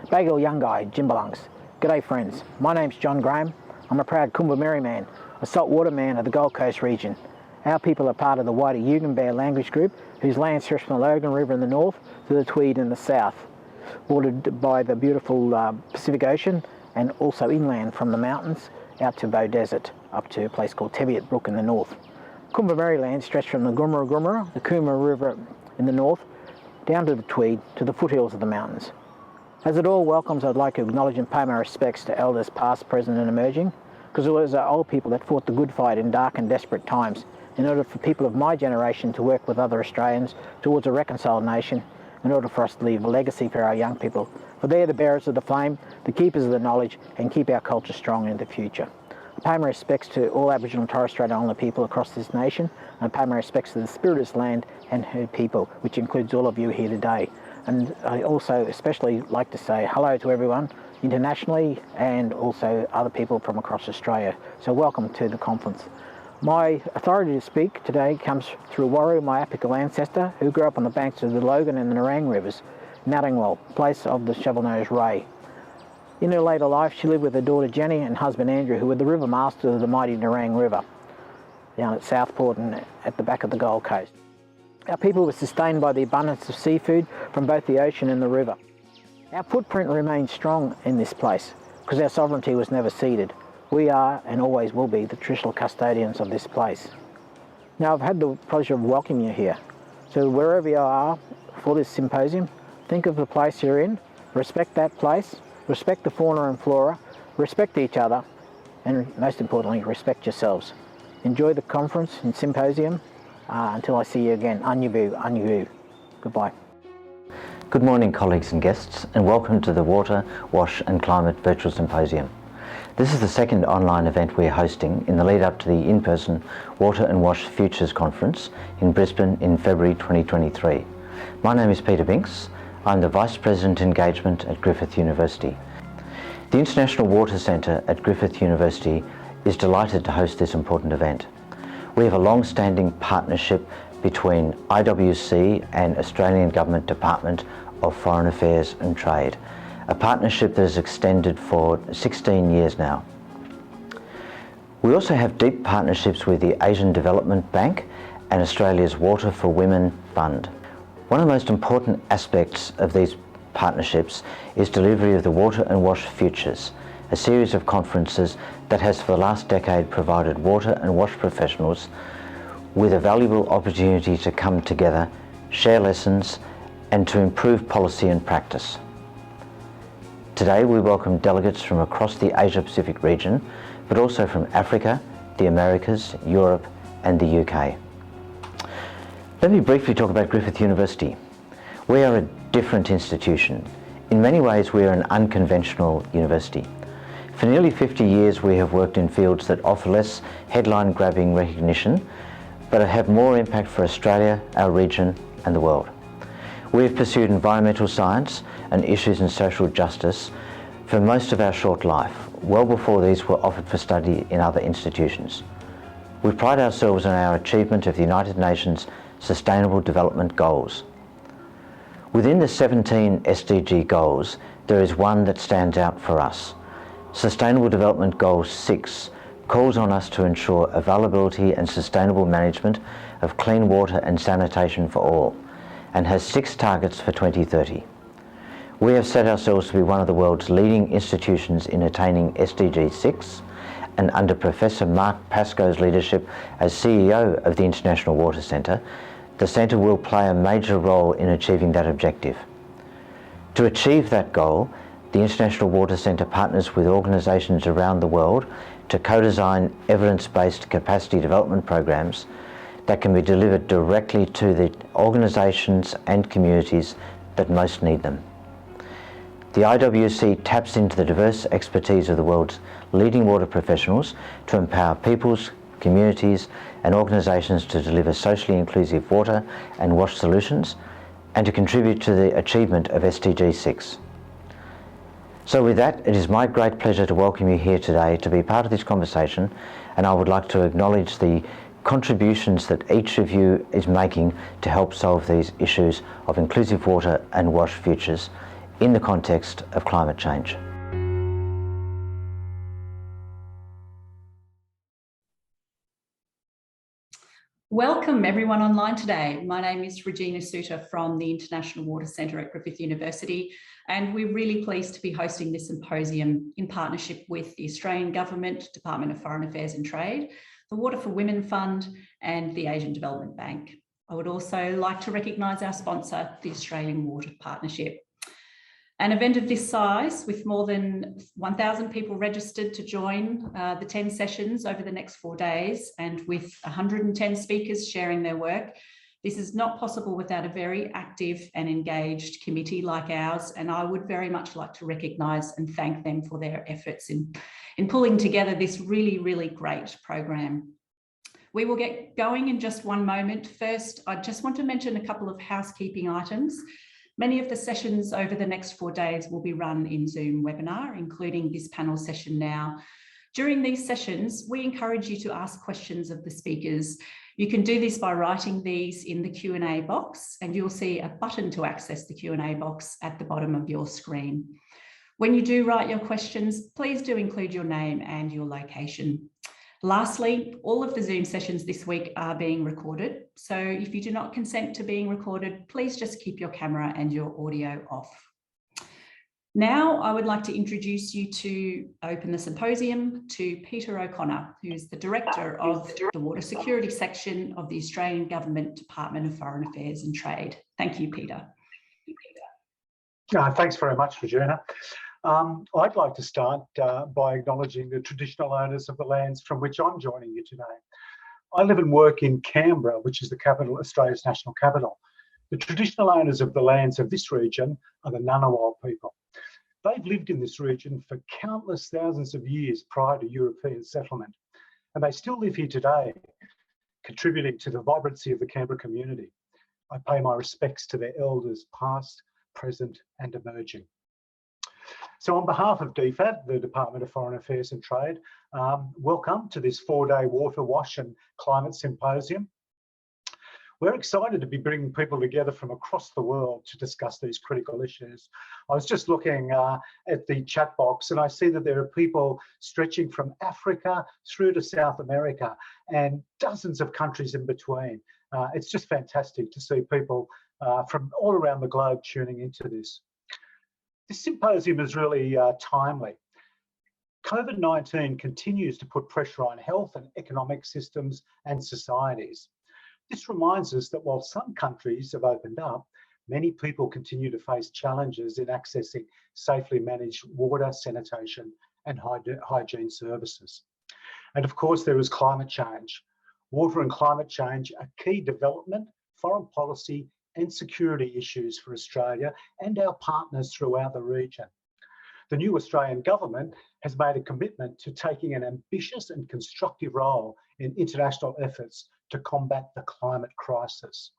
Bagel Yungai, Jimbalungs. G'day friends, my name's John Graham. I'm a proud Kumba man, a saltwater man of the Gold Coast region. Our people are part of the wider Yugambeh language group, whose land stretch from the Logan River in the north to the Tweed in the south, bordered by the beautiful Pacific Ocean and also inland from the mountains out to Bow Desert, up to a place called Teviot Brook in the north. Kumba land stretched from the Goomera, the Cooma River in the north, down to the Tweed, to the foothills of the mountains. As it all welcomes, I'd like to acknowledge and pay my respects to elders past, present and emerging, because it was our old people that fought the good fight in dark and desperate times in order for people of my generation to work with other Australians towards a reconciled nation, in order for us to leave a legacy for our young people. For they're the bearers of the flame, the keepers of the knowledge, and keep our culture strong in the future. I pay my respects to all Aboriginal and Torres Strait Islander people across this nation, and I pay my respects to the spirit of this land and her people, which includes all of you here today. And I also especially like to say hello to everyone internationally and also other people from across Australia. So welcome to the conference. My authority to speak today comes through Waru, my apical ancestor, who grew up on the banks of the Logan and the Nerang rivers, Naddingwell, place of the shovel-nosed ray. In her later life, she lived with her daughter Jenny and husband Andrew, who were the river masters of the mighty Nerang River, down at Southport and at the back of the Gold Coast. Our people were sustained by the abundance of seafood from both the ocean and the river. Our footprint remains strong in this place because our sovereignty was never ceded. We are and always will be the traditional custodians of this place. Now, I've had the pleasure of welcoming you here. So wherever you are for this symposium, think of the place you're in, respect that place, respect the fauna and flora, respect each other, and most importantly, respect yourselves. Enjoy the conference and symposium. Until I see you again, Anyavu. Goodbye. Good morning, colleagues and guests, and welcome to the Water, Wash and Climate Virtual Symposium. This is the second online event we're hosting in the lead up to the in-person Water and Wash Futures Conference in Brisbane in February 2023. My name is Peter Binks. I'm the Vice President Engagement at Griffith University. The International Water Centre at Griffith University is delighted to host this important event. We have a long-standing partnership between IWC and Australian Government Department of Foreign Affairs and Trade, a partnership that has extended for 16 years now. We also have deep partnerships with the Asian Development Bank and Australia's Water for Women Fund. One of the most important aspects of these partnerships is delivery of the Water and Wash Futures, a series of conferences that has for the last decade provided water and wash professionals with a valuable opportunity to come together, share lessons, and to improve policy and practice. Today we welcome delegates from across the Asia-Pacific region, but also from Africa, the Americas, Europe, and the UK. Let me briefly talk about Griffith University. We are a different institution. In many ways, we are an unconventional university. For nearly 50 years, we have worked in fields that offer less headline-grabbing recognition, but have more impact for Australia, our region, and the world. We have pursued environmental science and issues in social justice for most of our short life, well before these were offered for study in other institutions. We pride ourselves on our achievement of the United Nations Sustainable Development Goals. Within the 17 SDG goals, there is one that stands out for us. Sustainable Development Goal 6 calls on us to ensure availability and sustainable management of clean water and sanitation for all, and has 6 targets for 2030. We have set ourselves to be one of the world's leading institutions in attaining SDG 6, and under Professor Mark Pascoe's leadership as CEO of the International Water Centre, the Centre will play a major role in achieving that objective. To achieve that goal, the International Water Centre partners with organisations around the world to co-design evidence-based capacity development programs that can be delivered directly to the organisations and communities that most need them. The IWC taps into the diverse expertise of the world's leading water professionals to empower peoples, communities and organisations to deliver socially inclusive water and wash solutions and to contribute to the achievement of SDG 6. So with that, it is my great pleasure to welcome you here today to be part of this conversation, and I would like to acknowledge the contributions that each of you is making to help solve these issues of inclusive water and wash futures in the context of climate change. Welcome everyone online today. My name is Regina Suter from the International Water Centre at Griffith University, and we're really pleased to be hosting this symposium in partnership with the Australian Government, Department of Foreign Affairs and Trade, the Water for Women Fund and the Asian Development Bank. I would also like to recognise our sponsor, the Australian Water Partnership. An event of this size, with more than 1,000 people registered to join the 10 sessions over the next 4 days, and with 110 speakers sharing their work, this is not possible without a very active and engaged committee like ours, and I would very much like to recognise and thank them for their efforts in pulling together this really, really great program. We will get going in just one moment. First, I just want to mention a couple of housekeeping items. Many of the sessions over the next 4 days will be run in Zoom webinar, including this panel session now. During these sessions, we encourage you to ask questions of the speakers. You can do this by writing these in the Q&A box, and you'll see a button to access the Q&A box at the bottom of your screen. When you do write your questions, please do include your name and your location. Lastly, all of the Zoom sessions this week are being recorded. So if you do not consent to being recorded, please just keep your camera and your audio off. Now, I would like to introduce you to open the symposium to Peter O'Connor, who's the Director of the Water Security Section of the Australian Government Department of Foreign Affairs and Trade. Thank you, Peter. Thanks very much, Regina. I'd like to start by acknowledging the traditional owners of the lands from which I'm joining you today. I live and work in Canberra, which is the capital, Australia's national capital. The traditional owners of the lands of this region are the Ngunnawal people. They've lived in this region for countless thousands of years prior to European settlement, and they still live here today, contributing to the vibrancy of the Canberra community. I pay my respects to their elders, past, present, and emerging. So on behalf of DFAT, the Department of Foreign Affairs and Trade, welcome to this 4-day Water, Wash and Climate Symposium. We're excited to be bringing people together from across the world to discuss these critical issues. I was just looking at the chat box, and I see that there are people stretching from Africa through to South America and dozens of countries in between. It's just fantastic to see people from all around the globe tuning into this. This symposium is really timely. COVID-19 continues to put pressure on health and economic systems and societies. This reminds us that while some countries have opened up, many people continue to face challenges in accessing safely managed water, sanitation and hygiene services. And of course, there is climate change. Water and climate change are key development, foreign policy and security issues for Australia and our partners throughout the region. The new Australian government has made a commitment to taking an ambitious and constructive role in international efforts to combat the climate crisis.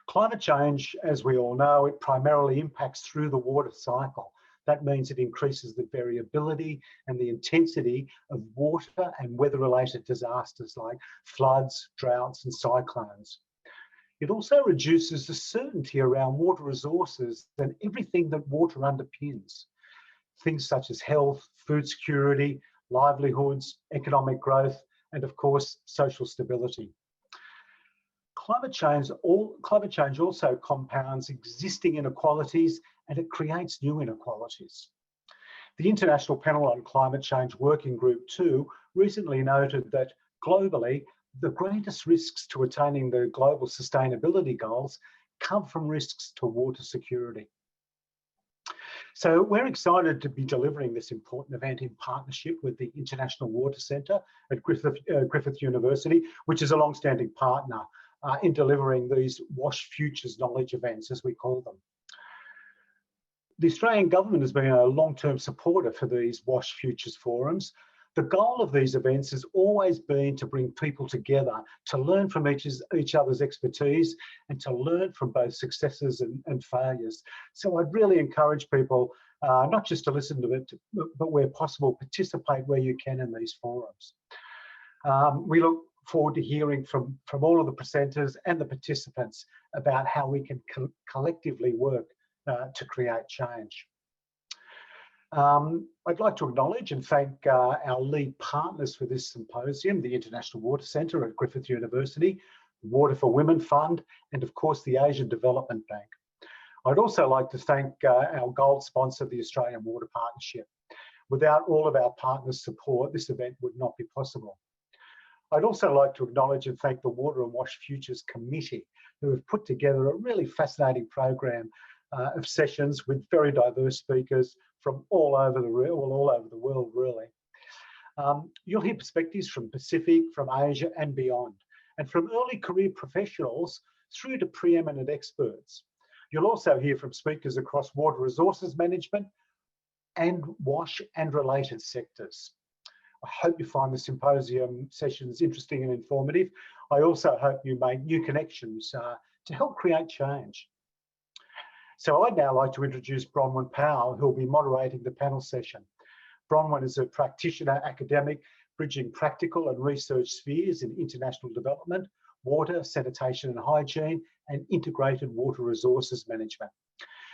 Climate change, as we all know, it primarily impacts through the water cycle. That means it increases the variability and the intensity of water and weather-related disasters like floods, droughts and cyclones. It also reduces the certainty around water resources and everything that water underpins. Things such as health, food security, livelihoods, economic growth, and of course, social stability. Climate change also compounds existing inequalities and it creates new inequalities. The International Panel on Climate Change Working Group 2 recently noted that globally, the greatest risks to attaining the global sustainability goals come from risks to water security. So we're excited to be delivering this important event in partnership with the International Water Centre at Griffith University, which is a long-standing partner in delivering these WASH Futures knowledge events, as we call them. The Australian government has been a long-term supporter for these WASH Futures forums. The goal of these events has always been to bring people together, to learn from each other's expertise and to learn from both successes and failures. So I'd really encourage people not just to listen to it, but where possible, participate where you can in these forums. We look forward to hearing from all of the presenters and the participants about how we can collectively work to create change. I'd like to acknowledge and thank our lead partners for this symposium, the International Water Centre at Griffith University, the Water for Women Fund, and of course the Asian Development Bank. I'd also like to thank our gold sponsor, the Australian Water Partnership. Without all of our partners' support, this event would not be possible. I'd also like to acknowledge and thank the Water and Wash Futures Committee, who have put together a really fascinating program of sessions with very diverse speakers from all over the world, really. You'll hear perspectives from Pacific, from Asia and beyond, and from early career professionals through to preeminent experts. You'll also hear from speakers across water resources management and WASH and related sectors. I hope you find the symposium sessions interesting and informative. I also hope you make new connections to help create change. So I'd now like to introduce Bronwyn Powell, who will be moderating the panel session. Bronwyn is a practitioner academic bridging practical and research spheres in international development, water, sanitation and hygiene, and integrated water resources management.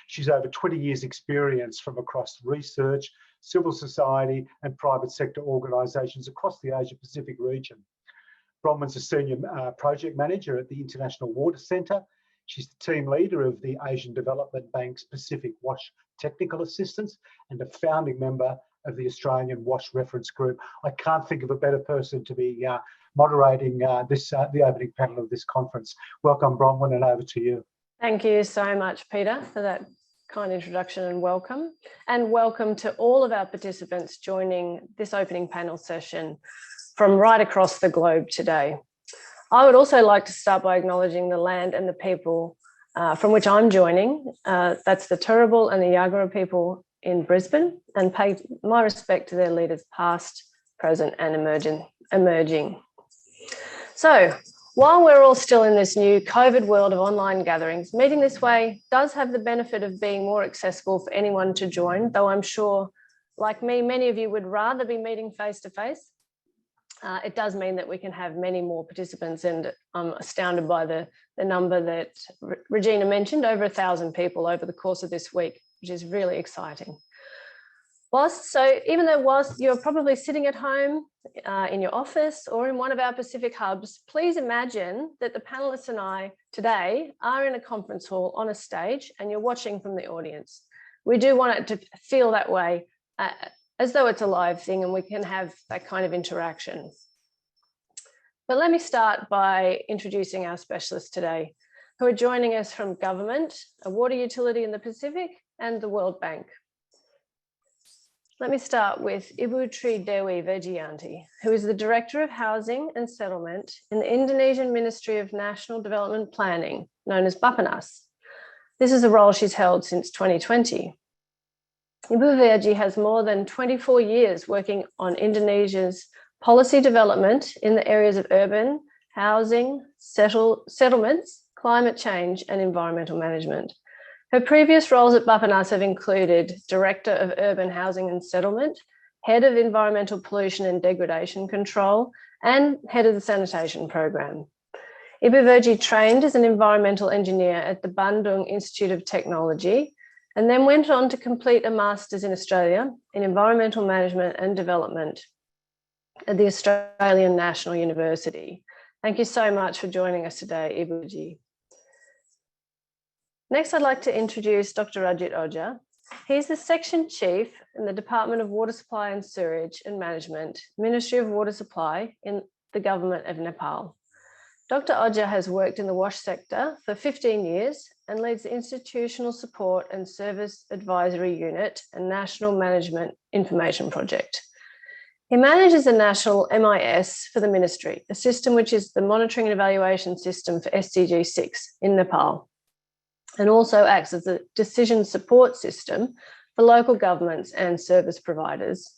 She's over 20 years experience from across research, civil society and private sector organisations across the Asia Pacific region. Bronwyn's a senior project manager at the International Water Centre. She's the team leader of the Asian Development Bank's Pacific WASH Technical Assistance and a founding member of the Australian WASH Reference Group. I can't think of a better person to be moderating the opening panel of this conference. Welcome, Bronwyn, and over to you. Thank you so much, Peter, for that kind introduction and welcome. And welcome to all of our participants joining this opening panel session from right across the globe today. I would also like to start by acknowledging the land and the people from which I'm joining. That's the Turrbal and the Yagara people in Brisbane, and pay my respect to their leaders past, present and emerging. So while we're all still in this new COVID world of online gatherings, meeting this way does have the benefit of being more accessible for anyone to join, though I'm sure, like me, many of you would rather be meeting face to face. It does mean that we can have many more participants, and I'm astounded by the number that Regina mentioned, over 1,000 people over the course of this week, which is really exciting. Even though you're probably sitting at home in your office or in one of our Pacific hubs, please imagine that the panelists and I today are in a conference hall on a stage and you're watching from the audience. We do want it to feel that way, as though it's a live thing and we can have that kind of interaction. But let me start by introducing our specialists today, who are joining us from government, a water utility in the Pacific, and the World Bank. Let me start with Ibu Tri Dewi Vejianti, who is the Director of Housing and Settlement in the Indonesian Ministry of National Development Planning, known as Bappenas. This is a role she's held since 2020. Ibu Veji has more than 24 years working on Indonesia's policy development in the areas of urban, housing, settlements, climate change, and environmental management. Her previous roles at Bappenas have included Director of Urban Housing and Settlement, Head of Environmental Pollution and Degradation Control, and Head of the Sanitation Program. Ibu Veji trained as an environmental engineer at the Bandung Institute of Technology, and then went on to complete a Master's in Australia in Environmental Management and Development at the Australian National University. Thank you so much for joining us today, Ibu Veji. Next, I'd like to introduce Dr. Rajit Ojha. He's the Section Chief in the Department of Water Supply and Sewerage and Management, Ministry of Water Supply in the Government of Nepal. Dr. Ojha has worked in the WASH sector for 15 years and leads the Institutional Support and Service Advisory Unit and National Management Information Project. He manages the national MIS for the ministry, a system which is the monitoring and evaluation system for SDG 6 in Nepal, and also acts as the decision support system for local governments and service providers.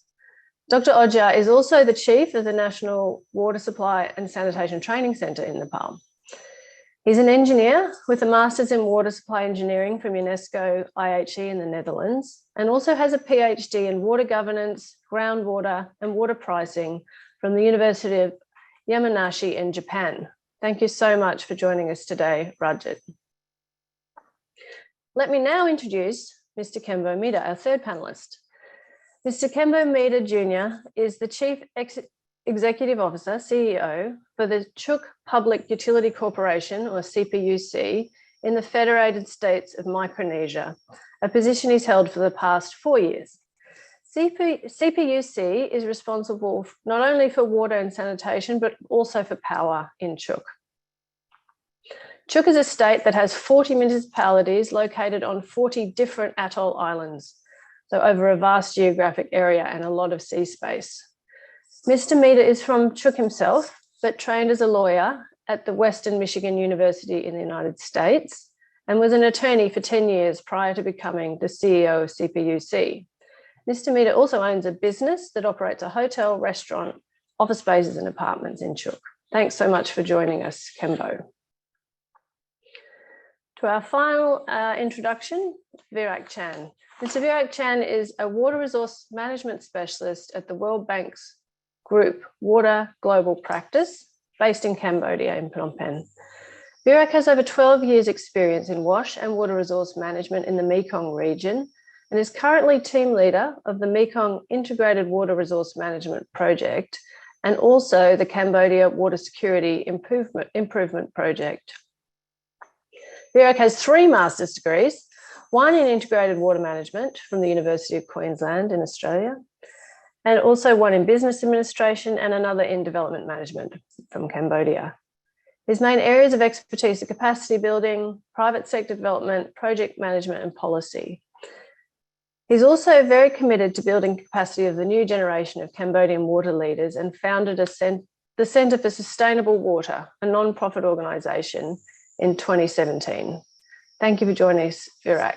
Dr. Ojha is also the Chief of the National Water Supply and Sanitation Training Centre in Nepal. He's an engineer with a Master's in Water Supply Engineering from UNESCO IHE in the Netherlands, and also has a PhD in Water Governance, Groundwater and Water Pricing from the University of Yamanashi in Japan. Thank you so much for joining us today, Rajit. Let me now introduce Mr. Kembo Mida, our third panelist. Mr. Kembo Mida Jr. is the Chief Executive Officer, CEO, for the Chuuk Public Utility Corporation, or CPUC, in the Federated States of Micronesia, a position he's held for the past 4 years. CPUC is responsible not only for water and sanitation, but also for power in Chuuk. Chuuk is a state that has 40 municipalities located on 40 different atoll islands, so over a vast geographic area and a lot of sea space. Mr. Mida is from Chuuk himself, but trained as a lawyer at the Western Michigan University in the United States and was an attorney for 10 years prior to becoming the CEO of CPUC. Mr. Mida also owns a business that operates a hotel, restaurant, office spaces and apartments in Chuuk. Thanks so much for joining us, Kembo. To our final introduction, Virak Chan. Mr. Virak Chan is a water resource management specialist at the World Bank's Group Water Global Practice, based in Cambodia in Phnom Penh. Virak has over 12 years experience in WASH and water resource management in the Mekong region and is currently team leader of the Mekong Integrated Water Resource Management Project and also the Cambodia Water Security Improvement Project. Virak has 3 master's degrees, one in integrated water management from the University of Queensland in Australia, and also one in business administration and another in development management from Cambodia. His main areas of expertise are capacity building, private sector development, project management, and policy. He's also very committed to building capacity of the new generation of Cambodian water leaders and founded the Centre for Sustainable Water, a non-profit organisation, in 2017. Thank you for joining us, Virak.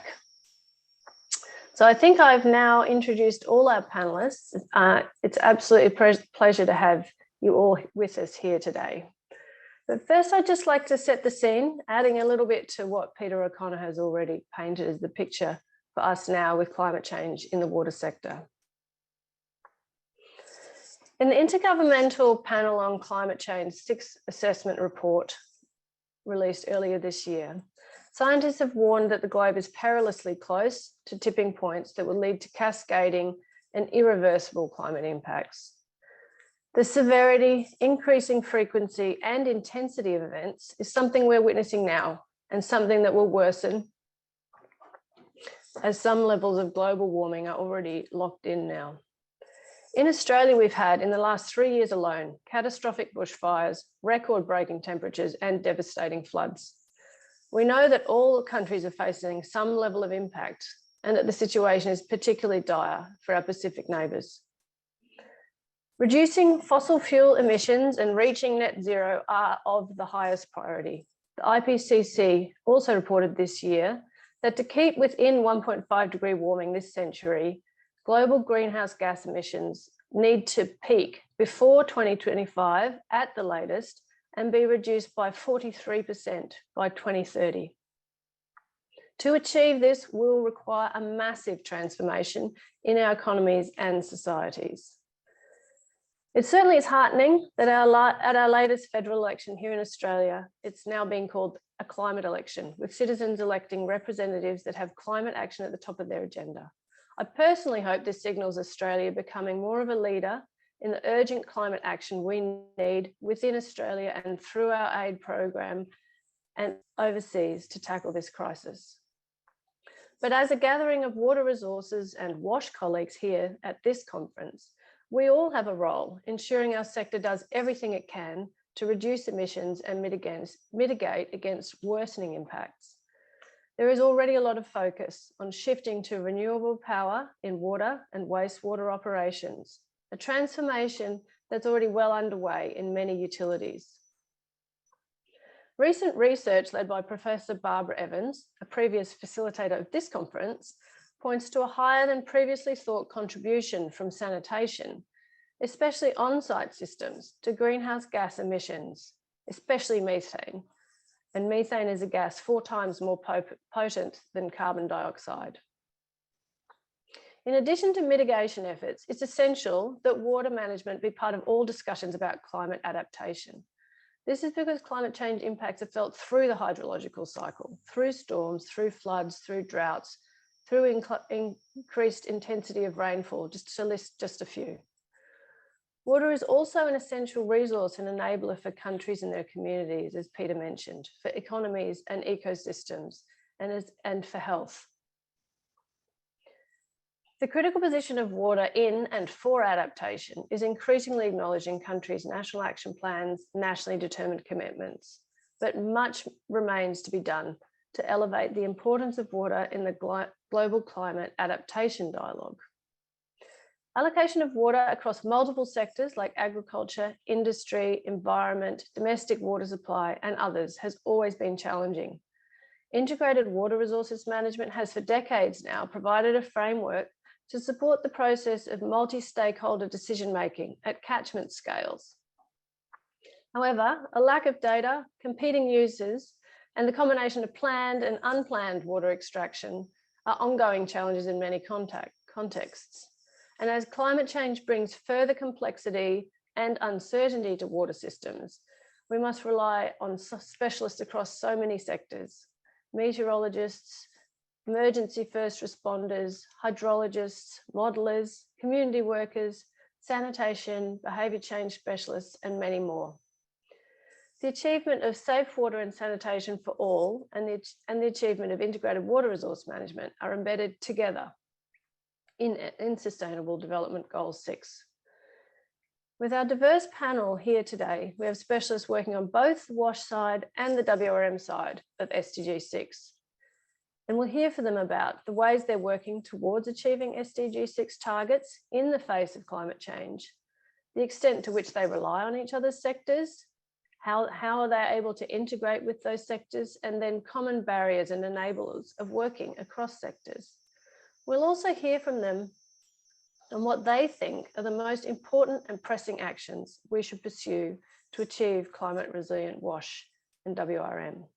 So I think I've now introduced all our panelists. It's absolutely a pleasure to have you all with us here today. But first, I'd just like to set the scene, adding a little bit to what Peter O'Connor has already painted as the picture for us now with climate change in the water sector. In the Intergovernmental Panel on Climate Change 6th Assessment Report released earlier this year, scientists have warned that the globe is perilously close to tipping points that will lead to cascading and irreversible climate impacts. The severity, increasing frequency, and intensity of events is something we're witnessing now and something that will worsen as some levels of global warming are already locked in now. In Australia, we've had, in the last 3 years alone, catastrophic bushfires, record-breaking temperatures, and devastating floods. We know that all countries are facing some level of impact and that the situation is particularly dire for our Pacific neighbours. Reducing fossil fuel emissions and reaching net zero are of the highest priority. The IPCC also reported this year that to keep within 1.5 degree warming this century, global greenhouse gas emissions need to peak before 2025 at the latest and be reduced by 43% by 2030. To achieve this will require a massive transformation in our economies and societies. It certainly is heartening that at our latest federal election here in Australia, it's now being called a climate election, with citizens electing representatives that have climate action at the top of their agenda. I personally hope this signals Australia becoming more of a leader in the urgent climate action we need within Australia and through our aid program and overseas to tackle this crisis. But as a gathering of water resources and WASH colleagues here at this conference, we all have a role ensuring our sector does everything it can to reduce emissions and mitigate against worsening impacts. There is already a lot of focus on shifting to renewable power in water and wastewater operations, a transformation that's already well underway in many utilities. Recent research led by Professor Barbara Evans, a previous facilitator of this conference, points to a higher than previously thought contribution from sanitation, especially on-site systems, to greenhouse gas emissions, especially methane. And methane is a gas 4 times more potent than carbon dioxide. In addition to mitigation efforts, it's essential that water management be part of all discussions about climate adaptation. This is because climate change impacts are felt through the hydrological cycle, through storms, through floods, through droughts, through increased intensity of rainfall, just to list just a few. Water is also an essential resource and enabler for countries and their communities, as Peter mentioned, for economies and ecosystems, and for health. The critical position of water in and for adaptation is increasingly acknowledged in countries' national action plans, nationally determined commitments, but much remains to be done to elevate the importance of water in the global climate adaptation dialogue. Allocation of water across multiple sectors like agriculture, industry, environment, domestic water supply, and others has always been challenging. Integrated water resources management has for decades now provided a framework to support the process of multi-stakeholder decision-making at catchment scales. However, a lack of data, competing uses, and the combination of planned and unplanned water extraction are ongoing challenges in many contexts. And as climate change brings further complexity and uncertainty to water systems, we must rely on specialists across so many sectors: meteorologists, emergency first responders, hydrologists, modelers, community workers, sanitation, behaviour change specialists, and many more. The achievement of safe water and sanitation for all and the achievement of integrated water resource management are embedded together in Sustainable Development Goal 6. With our diverse panel here today, we have specialists working on both the WASH side and the WRM side of SDG 6. And we'll hear from them about the ways they're working towards achieving SDG 6 targets in the face of climate change, the extent to which they rely on each other's sectors, how are they able to integrate with those sectors, and then common barriers and enablers of working across sectors. We'll also hear from them on what they think are the most important and pressing actions we should pursue to achieve climate resilient WASH and WRM.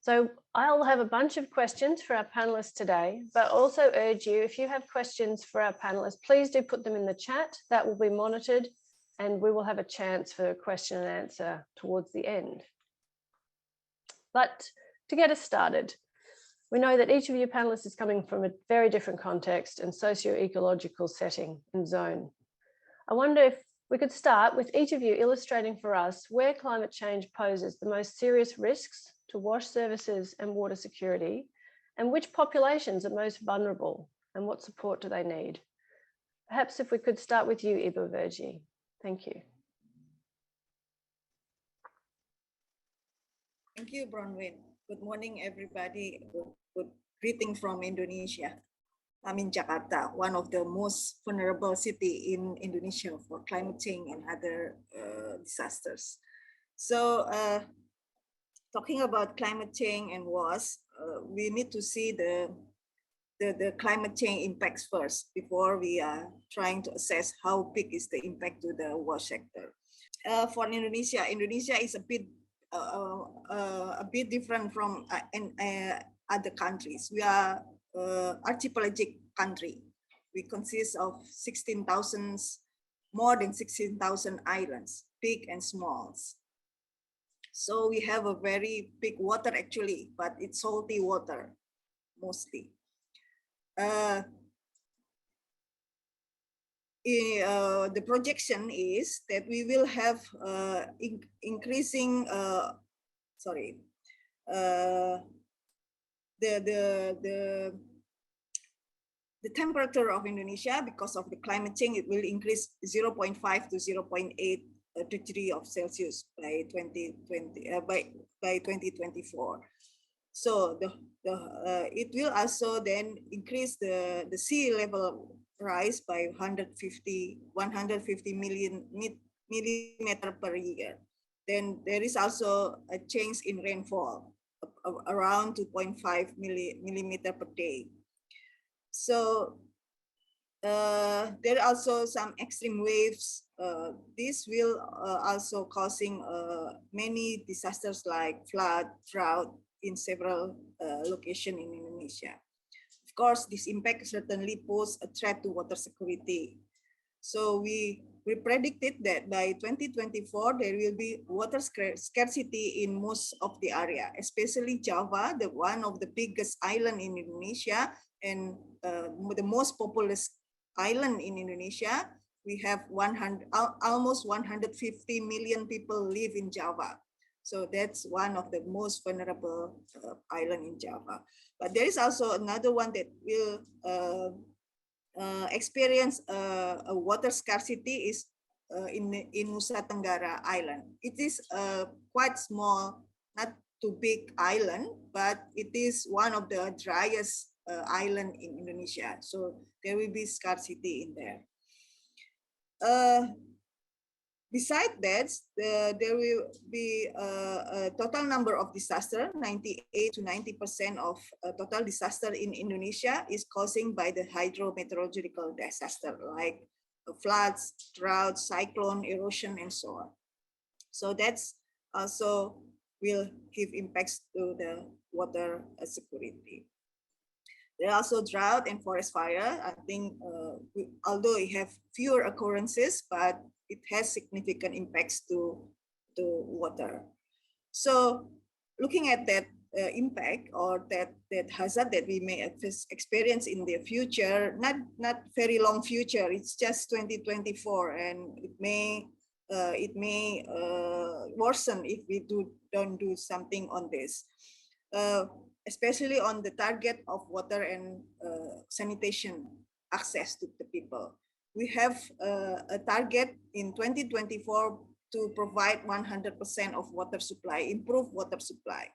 So I'll have a bunch of questions for our panelists today, but also urge you, if you have questions for our panelists, please do put them in the chat. That will be monitored, and we will have a chance for question and answer towards the end. But to get us started, we know that each of you panelists is coming from a very different context and socio-ecological setting and zone. I wonder if we could start with each of you illustrating for us where climate change poses the most serious risks to WASH services and water security, and which populations are most vulnerable and what support do they need. Perhaps if we could start with you, Ibu Verji. Thank you. Thank you, Bronwyn. Good morning, everybody. Good greeting from Indonesia. I'm in Jakarta, one of the most vulnerable cities in Indonesia for climate change and other disasters. So talking about climate change and WASH, we need to see the climate change impacts first before we are trying to assess how big is the impact to the WASH sector. For Indonesia, Indonesia is a bit different from other countries. We are archipelagic country. We consist of more than 16,000 islands, big and small. So we have a very big water actually, but it's salty water mostly. The projection is that we will have increasing, the temperature of Indonesia because of the climate change, it will increase 0.5 to 0.8 degree of Celsius by 2024. So it will also then increase the sea level rise by 150 millimeter per year. Then there is also a change in rainfall of around 2.5 millimeter per day. So there are also some extreme waves. This will also causing many disasters like flood, drought in several locations in Indonesia. Of course, this impact certainly poses a threat to water security. So we we predicted that by 2024, there will be water scarcity in most of the area, especially Java, the one of the biggest island in Indonesia and the most populous island in Indonesia. We have almost 150 million people live in Java. So that's one of the most vulnerable island in Java. But there is also another one that will experience a water scarcity is in Nusa Tenggara Island. It is a quite small, not too big island, but it is one of the driest island in Indonesia. So there will be scarcity in there. Besides that, there will be a total number of disaster. 98 to 90% of total disaster in Indonesia is caused by the hydrometeorological disaster, like floods, droughts, cyclone, erosion, and so on. So that's also will give impacts to the water security. There are also drought and forest fire. I think although it have fewer occurrences, but it has significant impacts to water. So looking at that impact or that hazard that we may experience in the future, not very long future, it's just 2024, and it may worsen if we don't do something on this. Especially on the target of water and sanitation access to the people. We have a target in 2024 to provide 100% of water supply, improve water supply,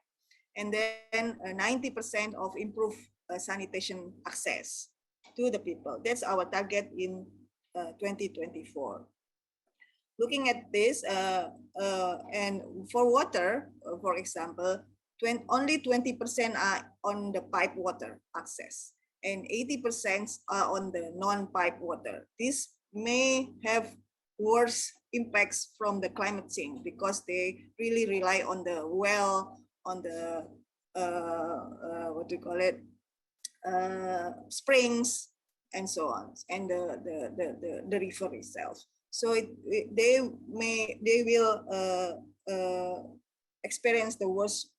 and then 90% of improved sanitation access to the people. That's our target in 2024. Looking at this, and for water, for example, only 20% are on the pipe water access, and 80% are on the non-pipe water. This may have worse impacts from the climate change because they really rely on the well, on the springs, and so on, and the river itself. So they will experience the worst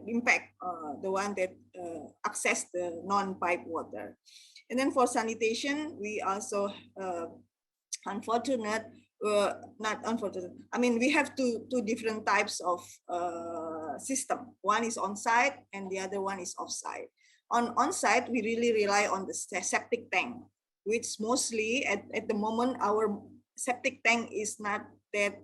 impact, the one that access the non-pipe water. And then for sanitation, we also not unfortunate. I mean, we have two different types of system. One is on-site and the other one is off-site. On-site, we really rely on the septic tank, which mostly at the moment, our septic tank is not that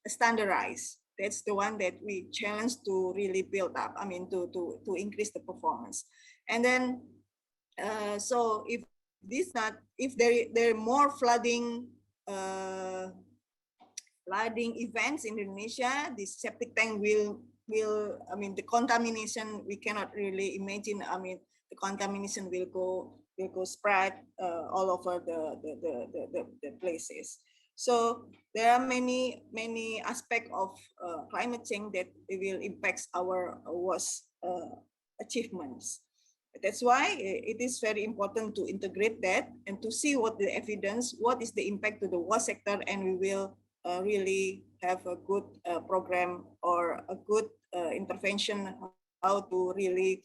standardized. That's the one that we challenge to really build up. I mean, to increase the performance. And then, so if there are more flooding events in Indonesia, this septic tank will I mean, the contamination we cannot really imagine. I mean, the contamination will go spread all over the places. So there are many aspects of climate change that will impact our WASH achievements. That's why it is very important to integrate that and to see what the evidence, what is the impact to the WASH sector, and we will really have a good program or a good intervention how to really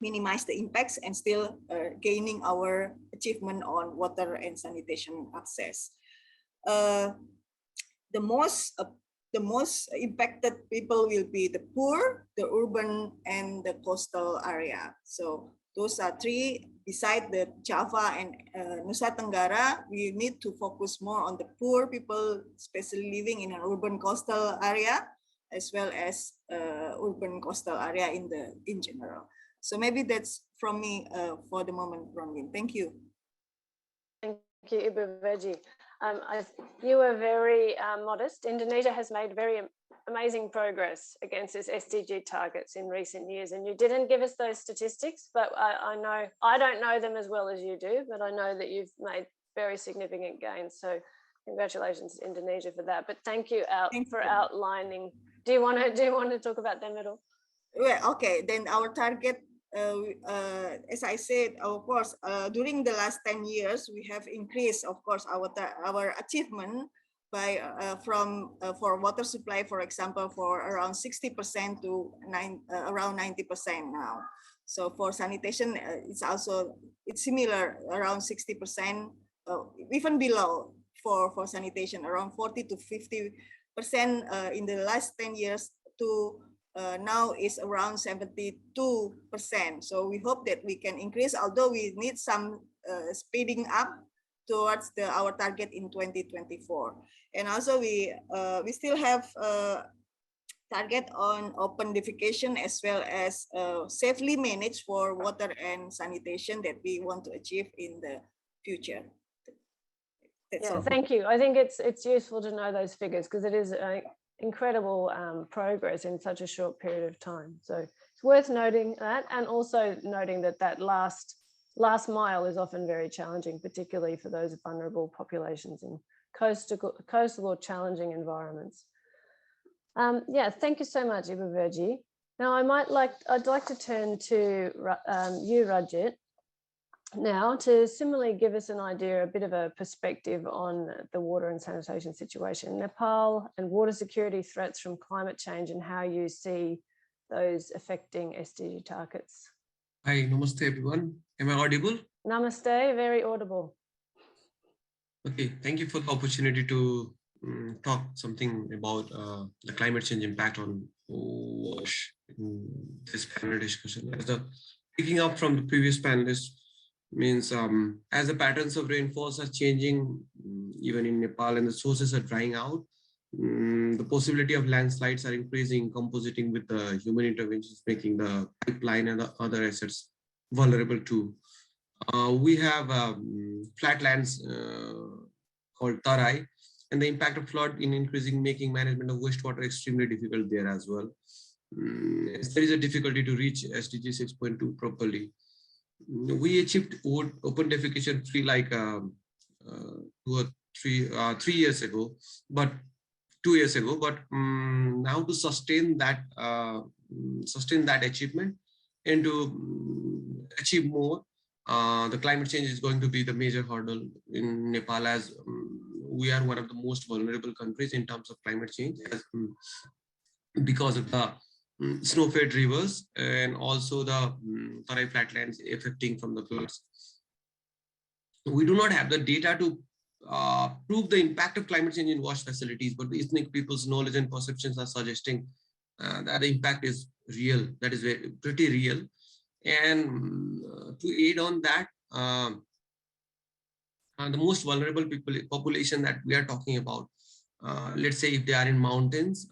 minimize the impacts and still gaining our achievement on water and sanitation access. The most impacted people will be the poor, the urban, and the coastal area. So those are three. Beside the Java and Nusa Tenggara, we need to focus more on the poor people, especially living in an urban coastal area, as well as urban coastal area in general. So maybe that's from me for the moment, Bronwyn. Thank you. Thank you, Ibu Veji. You were very modest. Indonesia has made very amazing progress against its SDG targets in recent years, and you didn't give us those statistics, but I don't know them as well as you do, but I know that you've made very significant gains. So congratulations to Indonesia for that. But thank you for outlining. Do you want to talk about them at all? Well, okay. Then our target as I said, of course, during the last 10 years, we have increased, of course, our achievement by for water supply, for example, for around 60% to around 90% now. So for sanitation, it's similar, around 60%, even below for sanitation, around 40 to 50% in the last 10 years to now is around 72%. So we hope that we can increase, although we need some speeding up towards our target in 2024. And also we still have target on open defecation as well as safely managed for water and sanitation that we want to achieve in the future. Thank you. I think it's useful to know those figures because it is incredible progress in such a short period of time. So it's worth noting that, and also noting that last mile is often very challenging, particularly for those vulnerable populations in coastal or challenging environments. Thank you so much, Ibu Verji. Now I'd like to turn to you, Rajit, now to similarly give us an idea, a bit of a perspective on the water and sanitation situation in Nepal and water security threats from climate change and how you see those affecting SDG targets. Hi, namaste everyone. Am I audible? Namaste, very audible. Okay, thank you for the opportunity to talk something about the climate change impact on WASH in this panel discussion. Picking up from the previous panelists, means as the patterns of rainfalls are changing, even in Nepal, and the sources are drying out, the possibility of landslides are increasing, compositing with the human interventions, making the pipeline and the other assets vulnerable too. We have flatlands called Tarai, and the impact of flood in increasing, making management of wastewater extremely difficult there as well. There is a difficulty to reach SDG 6.2 properly. We achieved open defecation free like 2 or 3 years ago, but 2 years ago. But now to sustain that achievement and to achieve more, the climate change is going to be the major hurdle in Nepal, as we are one of the most vulnerable countries in terms of climate change, because of the snow-fed rivers and also the Tarai flatlands affecting from the floods. We do not have the data to prove the impact of climate change in WASH facilities, but the ethnic people's knowledge and perceptions are suggesting that the impact is real, that is pretty real. And to aid on that, the most vulnerable population that we are talking about, let's say if they are in mountains,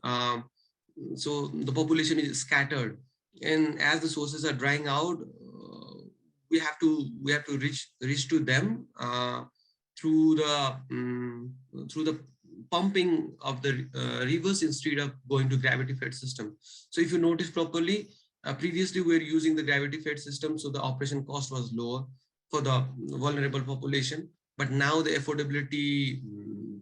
so the population is scattered, and as the sources are drying out, we have to reach to them through the pumping of the rivers instead of going to gravity-fed system. So if you notice properly, previously we were using the gravity-fed system, so the operation cost was lower for the vulnerable population. But now the affordability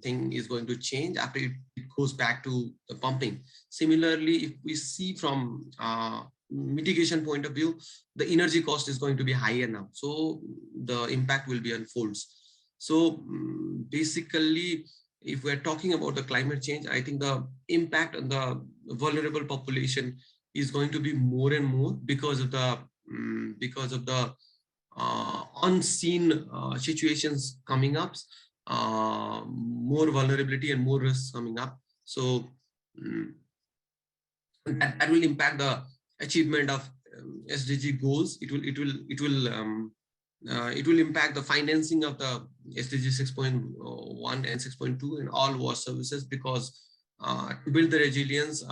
thing is going to change after it goes back to the pumping. Similarly, if we see from mitigation point of view, the energy cost is going to be higher now. So the impact will be unfolds. So basically, if we're talking about the climate change, I think the impact on the vulnerable population is going to be more and more because of the unseen situations coming up, more vulnerability and more risks coming up. So that will impact the achievement of SDG goals. It will impact the financing of the SDG 6.1 and 6.2 and all WASH services, because to build the resilience,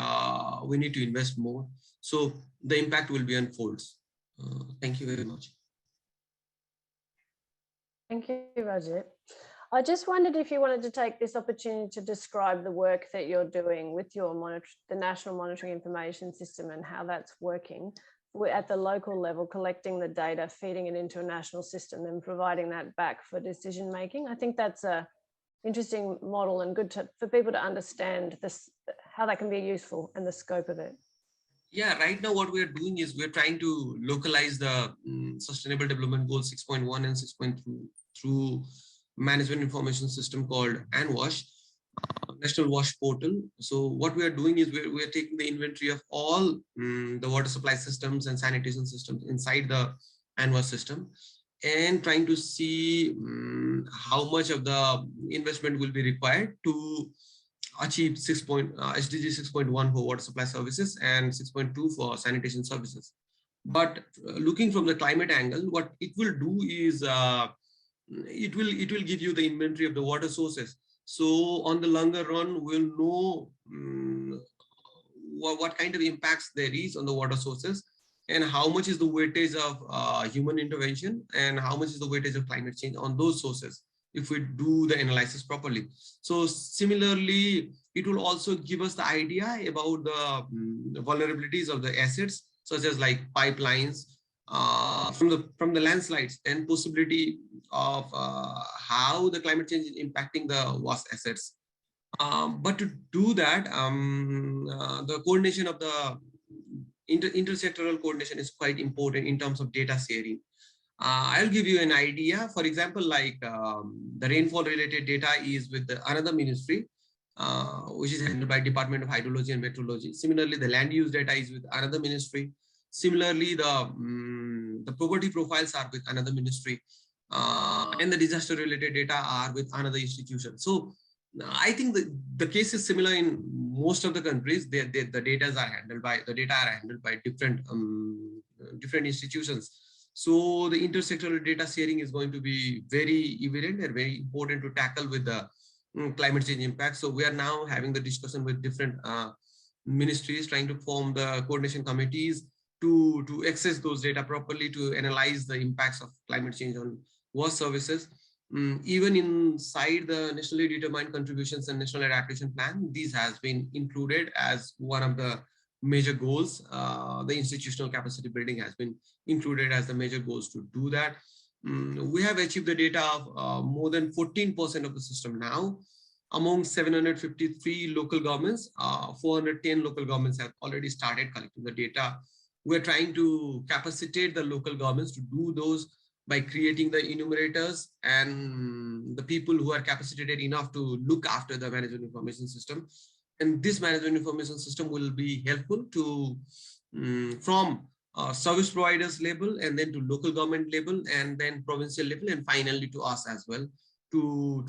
we need to invest more. So the impact will be unfolds. Thank you very much. Thank you, Rajit. I just wondered if you wanted to take this opportunity to describe the work that you're doing with your the National Monitoring Information System and how that's working. We're at the local level, collecting the data, feeding it into a national system and providing that back for decision making. I think that's a interesting model and good for people to understand this, how that can be useful and the scope of it. Yeah, right now what we are doing is we're trying to localize the Sustainable Development Goal 6.1 and 6.2 through management information system called WASH, National WASH Portal. So what we are doing is we're taking the inventory of all the water supply systems and sanitation systems inside the WASH system and trying to see how much of the investment will be required to achieve SDG 6.1 for water supply services and 6.2 for sanitation services. But looking from the climate angle, what it will do is it will give you the inventory of the water sources. So on the longer run, we'll know what kind of impacts there is on the water sources and how much is the weightage of human intervention and how much is the weightage of climate change on those sources if we do the analysis properly. So similarly, it will also give us the idea about the vulnerabilities of the assets, such as like pipelines from the landslides and possibility of how the climate change is impacting the WASH assets. But to do that, the coordination of the intersectoral coordination is quite important in terms of data sharing. I'll give you an idea. For example, like the rainfall related data is with another ministry, which is handled by Department of Hydrology and Meteorology. Similarly, the land use data is with another ministry. Similarly, the property profiles are with another ministry, and the disaster related data are with another institution. So I think the case is similar in most of the countries. The data are handled by different institutions. So the intersectoral data sharing is going to be very evident and very important to tackle with the climate change impact. So we are now having the discussion with different ministries, trying to form the coordination committees to access those data properly, to analyze the impacts of climate change on WASH services. Even inside the nationally determined contributions and national adaptation plan, these has been included as one of the major goals. The institutional capacity building has been included as the major goals to do that. We have achieved the data of more than 14% of the system now. Among 753 local governments, 410 local governments have already started collecting the data. We're trying to capacitate the local governments to do those by creating the enumerators and the people who are capacitated enough to look after the management information system. And this management information system will be helpful to from service providers level and then to local government level and then provincial level and finally to us as well to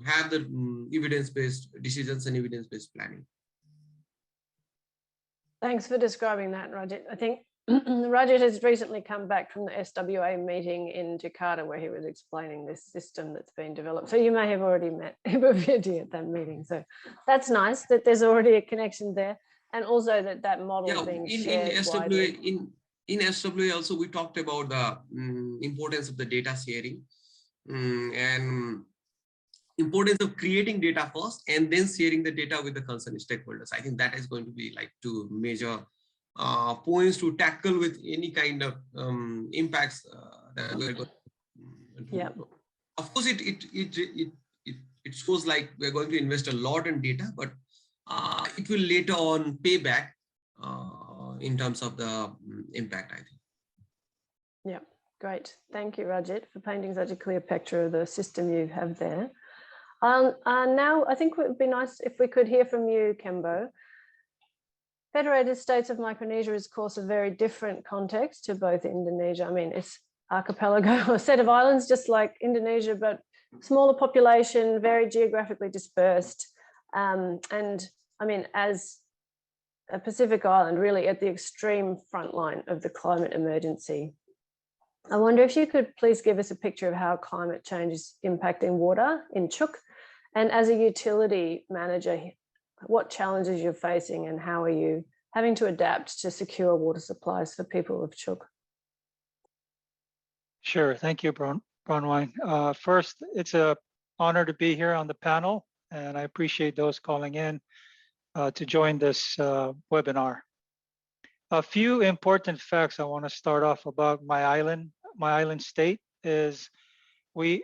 have the evidence-based decisions and evidence-based planning. Thanks for describing that, Rajit. I think Rajit has recently come back from the SWA meeting in Jakarta where he was explaining this system that's been developed. So you may have already met Ibavidi at that meeting. So that's nice that there's already a connection there, and also that model is being shared widely. In SWA also we talked about the importance of the data sharing and importance of creating data first and then sharing the data with the concerned stakeholders. I think that is going to be like two major points to tackle with any kind of impacts that we're going to do. Yeah. Of course, it shows like we're going to invest a lot in data, but it will later on pay back in terms of the impact, I think. Yeah, great. Thank you, Rajit, for painting such a clear picture of the system you have there. Now, I think it would be nice if we could hear from you, Kembo. Federated States of Micronesia is, of course, a very different context to both Indonesia. I mean, it's archipelago, a set of islands just like Indonesia, but smaller population, very geographically dispersed. And I mean, as a Pacific island, really at the extreme front line of the climate emergency. I wonder if you could please give us a picture of how climate change is impacting water in Chuk, and as a utility manager, what challenges you're facing and how are you having to adapt to secure water supplies for people of Chuk? Sure, thank you, Bronwyn. First, it's an honor to be here on the panel, and I appreciate those calling in to join this webinar. A few important facts I want to start off about my island state is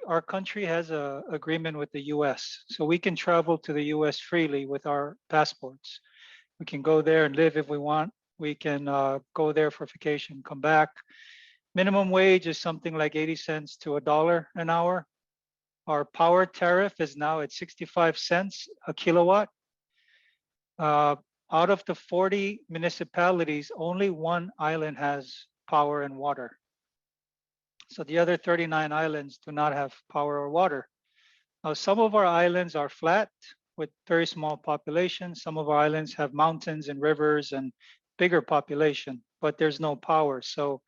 our country has an agreement with the US, so we can travel to the US freely with our passports. We can go there and live if we want. We can go there for vacation, come back. Minimum wage is something like 80 cents to $1 an hour. Our power tariff is now at 65 cents a kilowatt. Out of the 40 municipalities, only one island has power and water. So the other 39 islands do not have power or water. Now, some of our islands are flat with very small population. Some of our islands have mountains and rivers and bigger population, but there's no power. So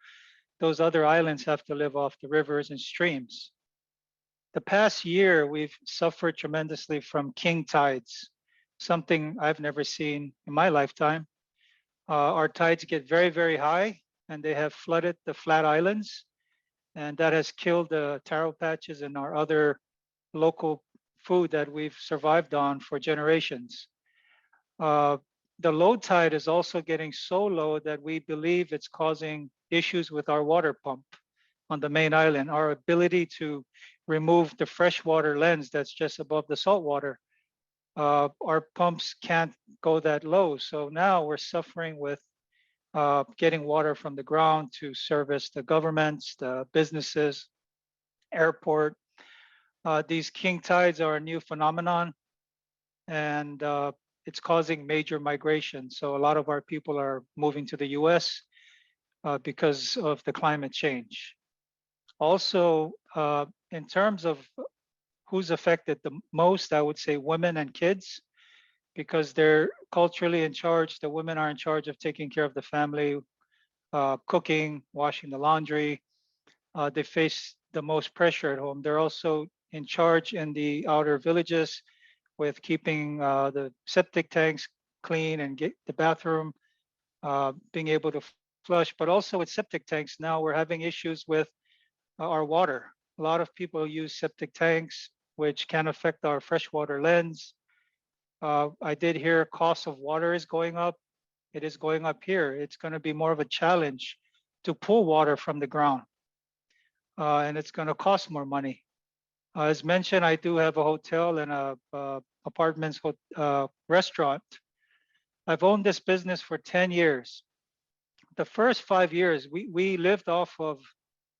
those other islands have to live off the rivers and streams. The past year, we've suffered tremendously from king tides, something I've never seen in my lifetime. Our tides get very, very high, and they have flooded the flat islands, and that has killed the taro patches and our other local food that we've survived on for generations. The low tide is also getting so low that we believe it's causing issues with our water pump on the main island. Our ability to remove the freshwater lens that's just above the saltwater, our pumps can't go that low. So now we're suffering with getting water from the ground to service the governments, the businesses, airport. These king tides are a new phenomenon, and it's causing major migration. So a lot of our people are moving to the US because of the climate change. Also, in terms of who's affected the most, I would say women and kids, because they're culturally in charge. The women are in charge of taking care of the family, cooking, washing the laundry. They face the most pressure at home. They're also in charge in the outer villages with keeping the septic tanks clean and get the bathroom, being able to flush. But also with septic tanks now, we're having issues with our water. A lot of people use septic tanks, which can affect our freshwater lens. I did hear cost of water is going up. It is going up here. It's going to be more of a challenge to pull water from the ground. And it's going to cost more money. As mentioned, I do have a hotel and a apartments restaurant. I've owned this business for 10 years. The first 5 years, we lived off of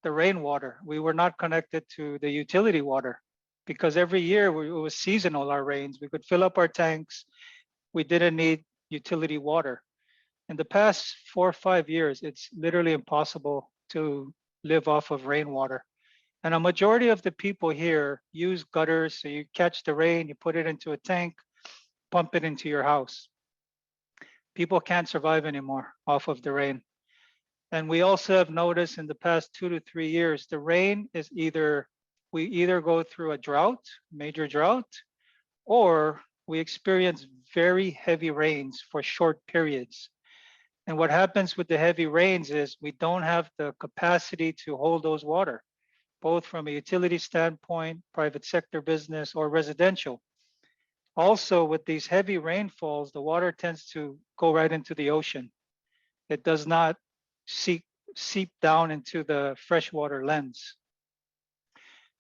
the rainwater. We were not connected to the utility water because every year it was seasonal, our rains. We could fill up our tanks. We didn't need utility water. In the past 4 or 5 years, it's literally impossible to live off of rainwater. And a majority of the people here use gutters. So you catch the rain, you put it into a tank, pump it into your house. People can't survive anymore off of the rain. And we also have noticed in the past 2 to 3 years, the rain is we either go through a drought, major drought, or we experience very heavy rains for short periods. And what happens with the heavy rains is we don't have the capacity to hold those water, both from a utility standpoint, private sector business, or residential. Also, with these heavy rainfalls, the water tends to go right into the ocean. It does not seep down into the freshwater lens.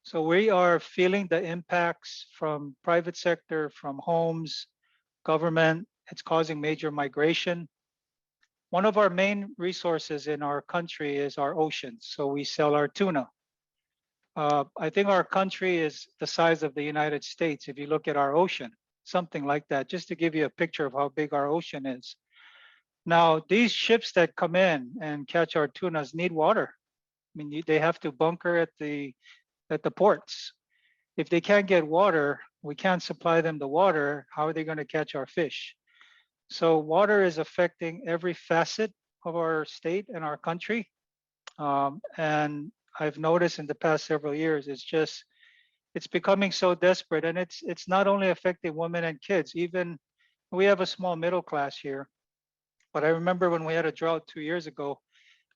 So we are feeling the impacts from private sector, from homes, government. It's causing major migration. One of our main resources in our country is our oceans. So we sell our tuna. I think our country is the size of the United States. If you look at our ocean, something like that, just to give you a picture of how big our ocean is. Now, these ships that come in and catch our tunas need water. I mean, they have to bunker at the ports. If they can't get water, we can't supply them the water. How are they going to catch our fish? So water is affecting every facet of our state and our country. And I've noticed in the past several years, it's becoming so desperate, and it's not only affecting women and kids. Even we have a small middle class here, but I remember when we had a drought 2 years ago,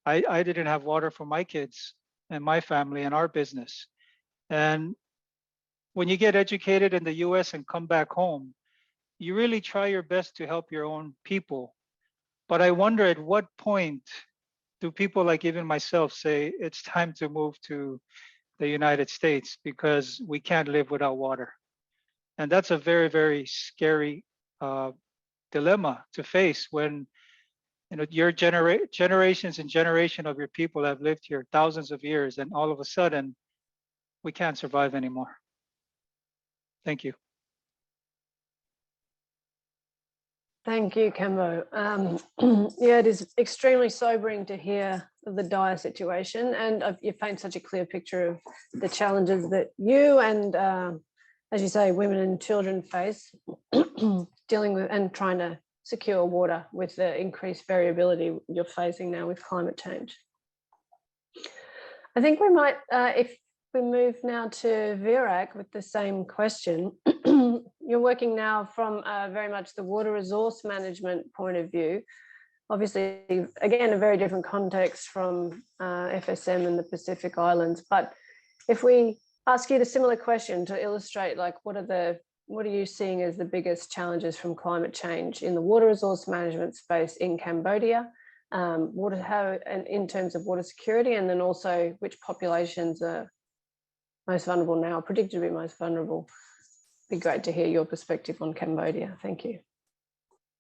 I didn't have water for my kids and my family and our business. And when you get educated in the US and come back home, you really try your best to help your own people. But I wonder at what point do people like even myself say it's time to move to the United States because we can't live without water. And that's a very, very scary dilemma to face when your generations and generation of your people have lived here thousands of years, and all of a sudden we can't survive anymore. Thank you. Thank you, Cambo. Yeah, it is extremely sobering to hear of the dire situation, and you paint such a clear picture of the challenges that you and, as you say, women and children face dealing with and trying to secure water with the increased variability you're facing now with climate change. I think we might, if we move now to Virak with the same question. You're working now from very much the water resource management point of view. Obviously, again, a very different context from FSM and the Pacific Islands. But if we ask you the similar question to illustrate, like, what are you seeing as the biggest challenges from climate change in the water resource management space in Cambodia? In terms of water security, and then also which populations are most vulnerable now, predicted to be most vulnerable. Be great to hear your perspective on Cambodia. Thank you.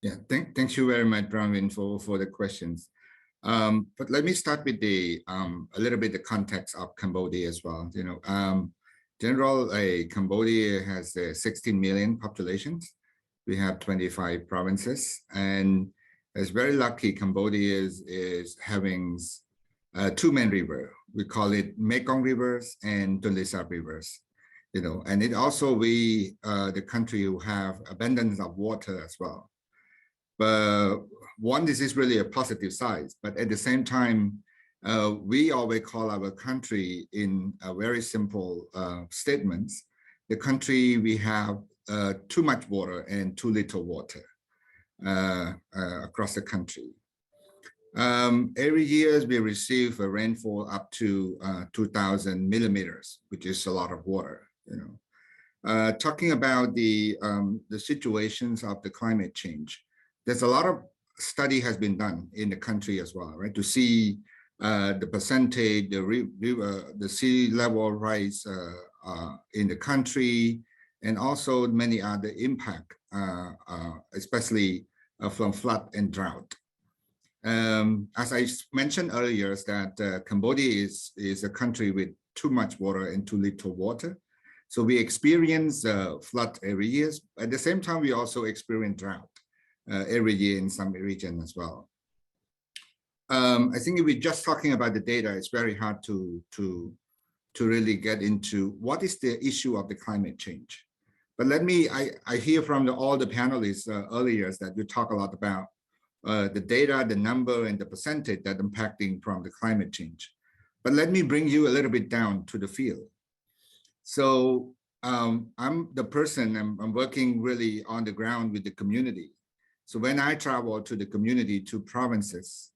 Yeah, thank you very much, Bronwyn, for the questions. But let me start with a little bit the context of Cambodia as well. Cambodia has 16 million populations. We have 25 provinces, and it's very lucky Cambodia is having two main rivers. We call it Mekong rivers and Tonle Sap rivers. And it also the country who have abundance of water as well. But this is really a positive side. But at the same time, we always call our country in a very simple statements. The country we have too much water and too little water across the country. Every year we receive a rainfall up to 2,000 millimeters, which is a lot of water. Talking about the situations of the climate change, there's a lot of study has been done in the country as well, right? To see the percentage, the sea level rise in the country, and also many other impact, especially from flood and drought. As I mentioned earlier, is that Cambodia is a country with too much water and too little water. So we experience flood every year. At the same time, we also experience drought every year in some region as well. I think if we're just talking about the data, it's very hard to really get into what is the issue of the climate change. But I hear from all the panelists earlier that you talk a lot about the data, the number, and the percentage that impacting from the climate change. But let me bring you a little bit down to the field. So I'm the person, I'm working really on the ground with the community. So when I travel to the community, to provinces,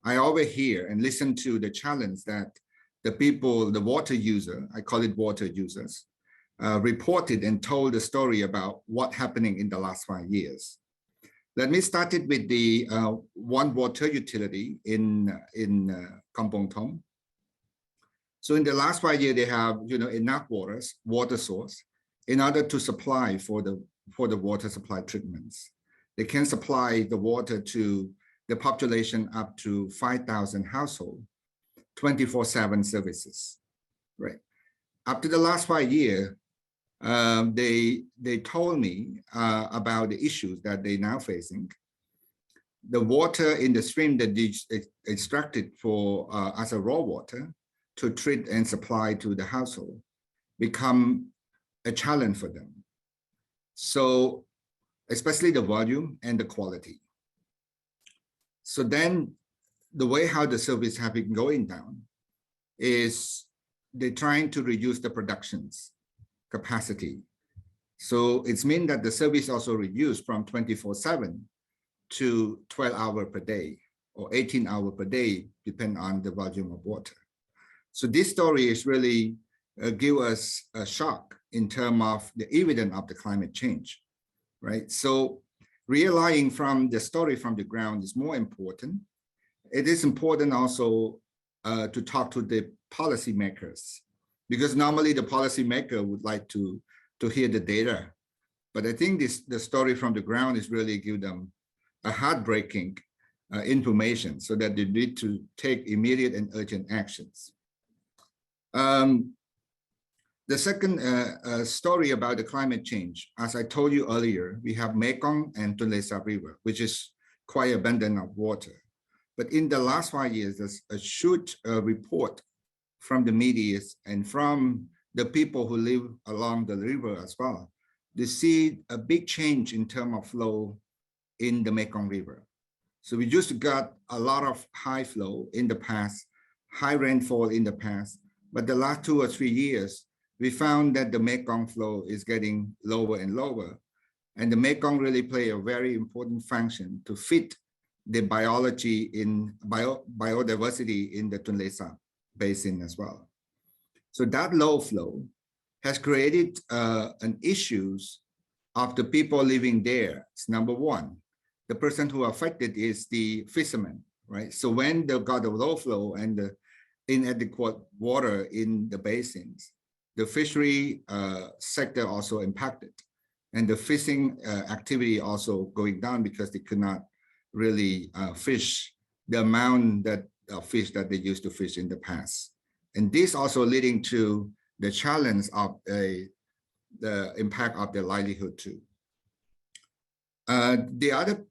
I always hear and listen to the challenge that the people, the water user, I call it water users, reported and told the story about what happening in the last 5 years. Let me start it with the one water utility in Kampong Thom. So in the last 5 years, they have enough water source in order to supply for the water supply treatments. They can supply the water to the population up to 5,000 households, 24/7 services, right? After the last 5 years, they told me about the issues that they now facing. The water in the stream that they extracted for as a raw water to treat and supply to the household become a challenge for them. So especially the volume and the quality. So then the way how the service have been going down is they're trying to reduce the productions capacity. So it's mean that the service also reduced from 24/7 to 12 hours per day or 18 hours per day, depending on the volume of water. So this story is really give us a shock in terms of the evidence of the climate change, right? So realizing from the story from the ground is more important. It is important also to talk to the policymakers, because normally the policymaker would like to hear the data But I think the story from the ground is really give them a heartbreaking information so that they need to take immediate and urgent actions. The second story about the climate change, as I told you earlier, we have Mekong and Tonle Sap River, which is quite abundant of water. But in the last 5 years, there's a huge report from the media and from the people who live along the river as well. They see a big change in terms of flow in the Mekong River. So we just got a lot of high flow in the past, high rainfall in the past, but the last 2 or 3 years, we found that the Mekong flow is getting lower and lower. And the Mekong really play a very important function to fit the biology in biodiversity in the Tonle Sap basin as well. So that low flow has created an issues of the people living there. It's number one. The person who affected is the fishermen, right? So when they got the low flow and the inadequate water in the basins, the fishery sector also impacted, and the fishing activity also going down because they could not really fish the amount of fish that they used to fish in the past. And this also leading to the challenge of the impact of their livelihood too. The other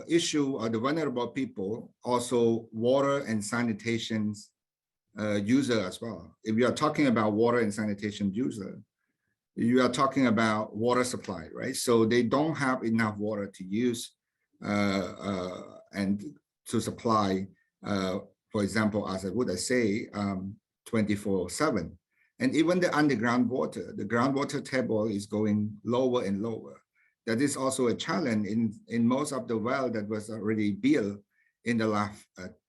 issue are the vulnerable people, also water and sanitation user as well. If you are talking about water and sanitation user, you are talking about water supply, right? So they don't have enough water to use and to supply, for example, as I would say, 24/7. And even the underground water, the groundwater table is going lower and lower. That is also a challenge in most of the well that was already built in the last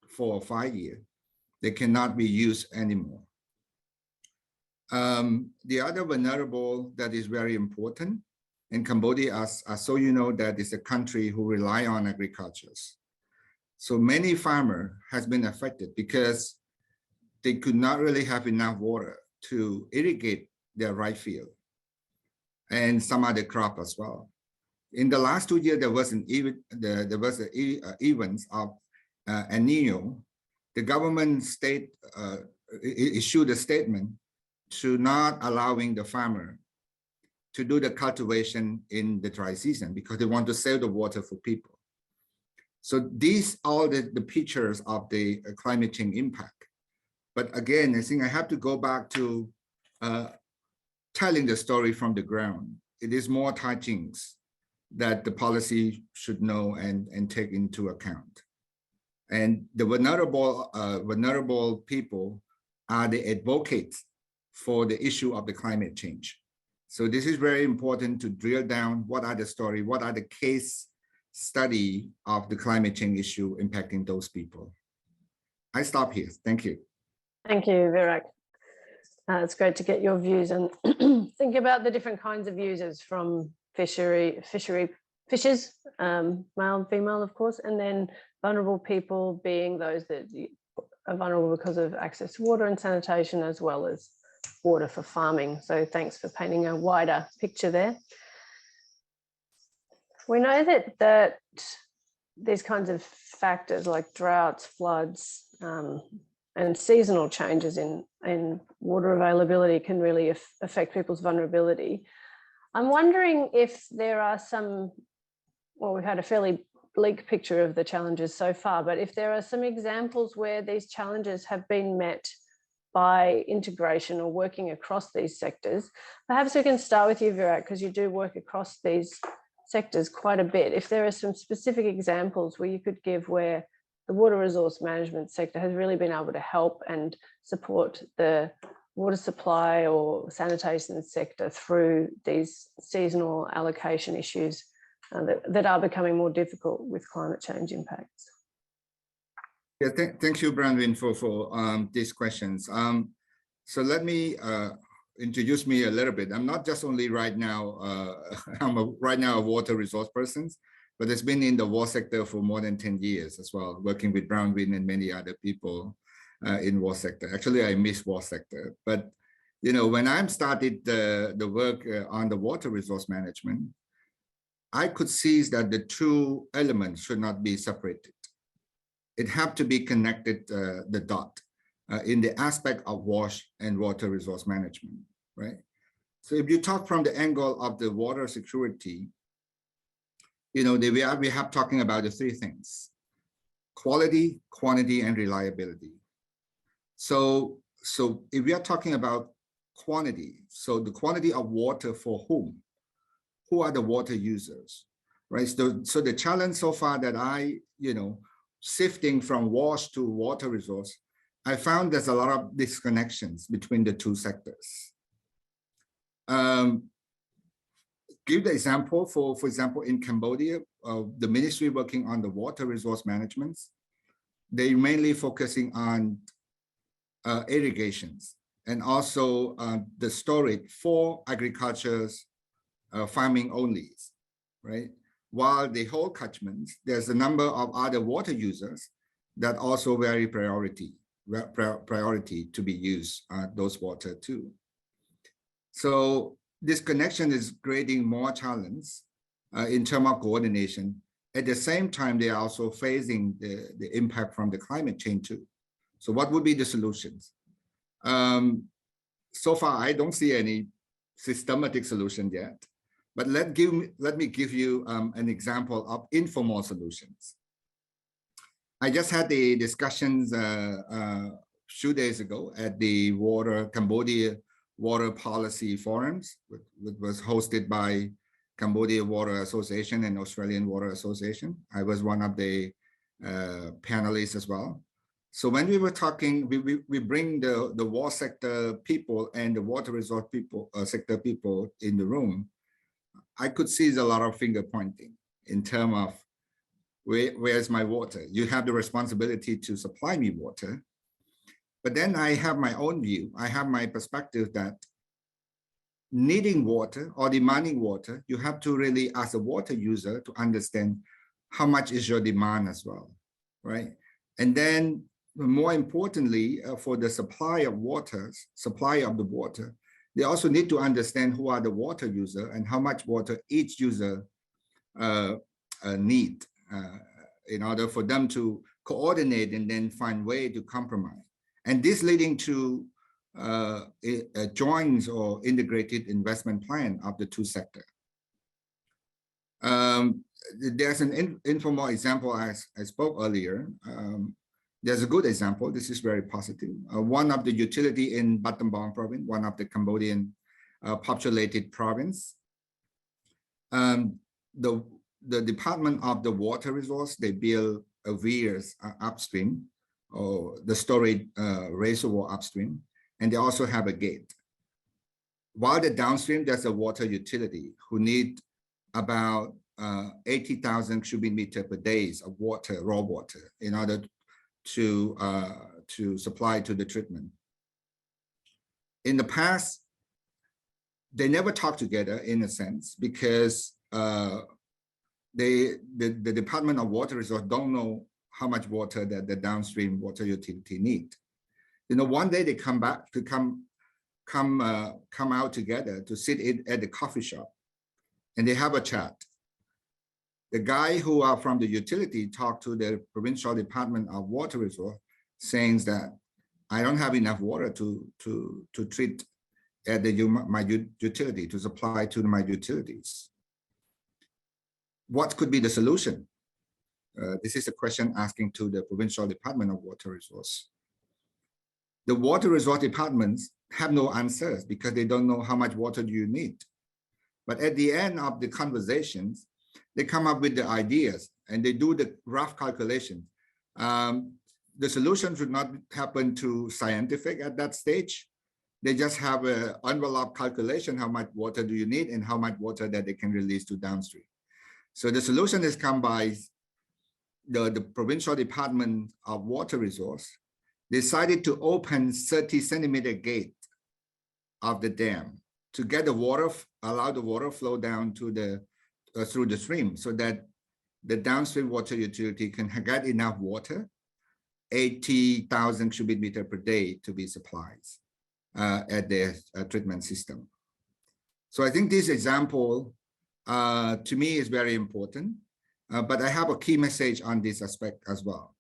4 or 5 years. They cannot be used anymore. The other vulnerable that is very important in Cambodia, as so you know, that is a country who rely on agriculture. So many farmers has been affected because they could not really have enough water to irrigate their rice field and some other crop as well. In the last 2 years, there was an event of El Nino. The government issued a statement to not allowing the farmer to do the cultivation in the dry season because they want to save the water for people. So these are the pictures of the climate change impact. But again, I think I have to go back to telling the story from the ground. It is more touching that the policy should know and take into account. And the vulnerable people are the advocates for the issue of the climate change. So this is very important to drill down what are the story, what are the case study of the climate change issue impacting those people. I stop here. Thank you. Thank you, Virak. It's great to get your views and think about the different kinds of users from fishers, male and female, of course, and then vulnerable people being those that are vulnerable because of access to water and sanitation, as well as water for farming. So thanks for painting a wider picture there. We know that these kinds of factors like droughts, floods, and seasonal changes in water availability can really affect people's vulnerability. I'm wondering if there are some, well, we've had a fairly bleak picture of the challenges so far, but if there are some examples where these challenges have been met by integration or working across these sectors. Perhaps we can start with you, Virak, because you do work across these sectors quite a bit. If there are some specific examples where you could give where the water resource management sector has really been able to help and support the water supply or sanitation sector through these seasonal allocation issues that are becoming more difficult with climate change impacts. Yeah, thank you, Bronwyn, for these questions. So let me introduce me a little bit. I'm not just only right now, I'm right now a water resource person, but it's been in the water sector for more than 10 years as well, working with Bronwyn and many other people in water sector. Actually, I miss water sector, but You know, when I started the work on the water resource management, I could see that the two elements should not be separated. It have to be connected, the dot, in the aspect of WASH and water resource management, right? So if you talk from the angle of the water security, you know, we have talking about the three things: quality, quantity, and reliability. So if we are talking about quantity, so the quantity of water for whom? Who are the water users, right? So the challenge so far that I, you know, shifting from WASH to water resource, I found there's a lot of disconnections between the two sectors. Give the example, for example, in Cambodia, the ministry working on the water resource management, they mainly focusing on irrigations and also the storage for agriculture's farming only, right? While the whole catchments, there's a number of other water users that also very priority to be used, those water too. So this connection is creating more challenge in terms of coordination. At the same time, they are also facing the impact from the climate change too. So what would be the solutions? So far, I don't see any systematic solution yet. But let me give you an example of informal solutions. I just had the discussions a few days ago at the Cambodia Water Policy Forums, which was hosted by Cambodia Water Association and Australian Water Association. I was one of the panelists as well. So when we were talking, we bring the water sector people and the water resource people, sector people in the room. I could see a lot of finger pointing in terms of where's my water? You have the responsibility to supply me water. But then I have my own view. I have my perspective that needing water or demanding water, you have to really, as a water user, to understand how much is your demand as well, right? And then more importantly, for the supply of the water, they also need to understand who are the water user and how much water each user need in order for them to coordinate and then find way to compromise. And this leading to a joint or integrated investment plan of the two sectors. There's an informal example I spoke earlier. There's a good example. This is very positive. One of the utility in Battambang province, one of the Cambodian populated province, the Department of the Water Resource, they build a weirs upstream, or the storage reservoir upstream, and they also have a gate. While the downstream, there's a water utility who need about 80,000 cubic meter per day of water, raw water, in order to supply to the treatment. In the past, they never talked together in a sense because the Department of Water Resources don't know how much water that the downstream water utility need. You know, one day they come back to come out together to sit at the coffee shop, and they have a chat. The guy who are from the utility talked to the provincial Department of Water Resources, saying that I don't have enough water to treat at my utility, to supply to my utilities. What could be the solution? This is a question asking to the provincial Department of Water Resources. The water resource departments have no answers because they don't know how much water do you need. But at the end of the conversations, they come up with the ideas and they do the rough calculation. The solution should not happen to scientific at that stage. They just have an envelope calculation, how much water do you need and how much water that they can release to downstream. So the solution is come by the provincial Department of Water Resource decided to open 30 centimeter gate of the dam to get the water, allow the water flow down to the through the stream, so that the downstream water utility can get enough water, 80,000 cubic meter per day to be supplied. at their treatment system. So I think this example to me is very important, but I have a key message on this aspect as well.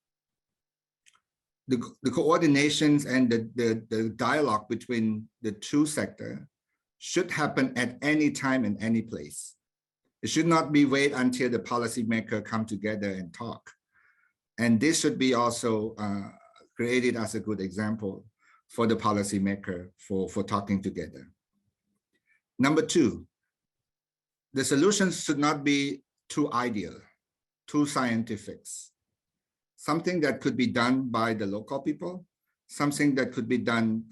The coordinations and the dialogue between the two sectors should happen at any time and any place. It should not be wait until the policymaker come together and talk. And this should be also created as a good example for the policymaker for talking together. Number two, the solutions should not be too ideal, too scientific. Something that could be done by the local people, something that could be done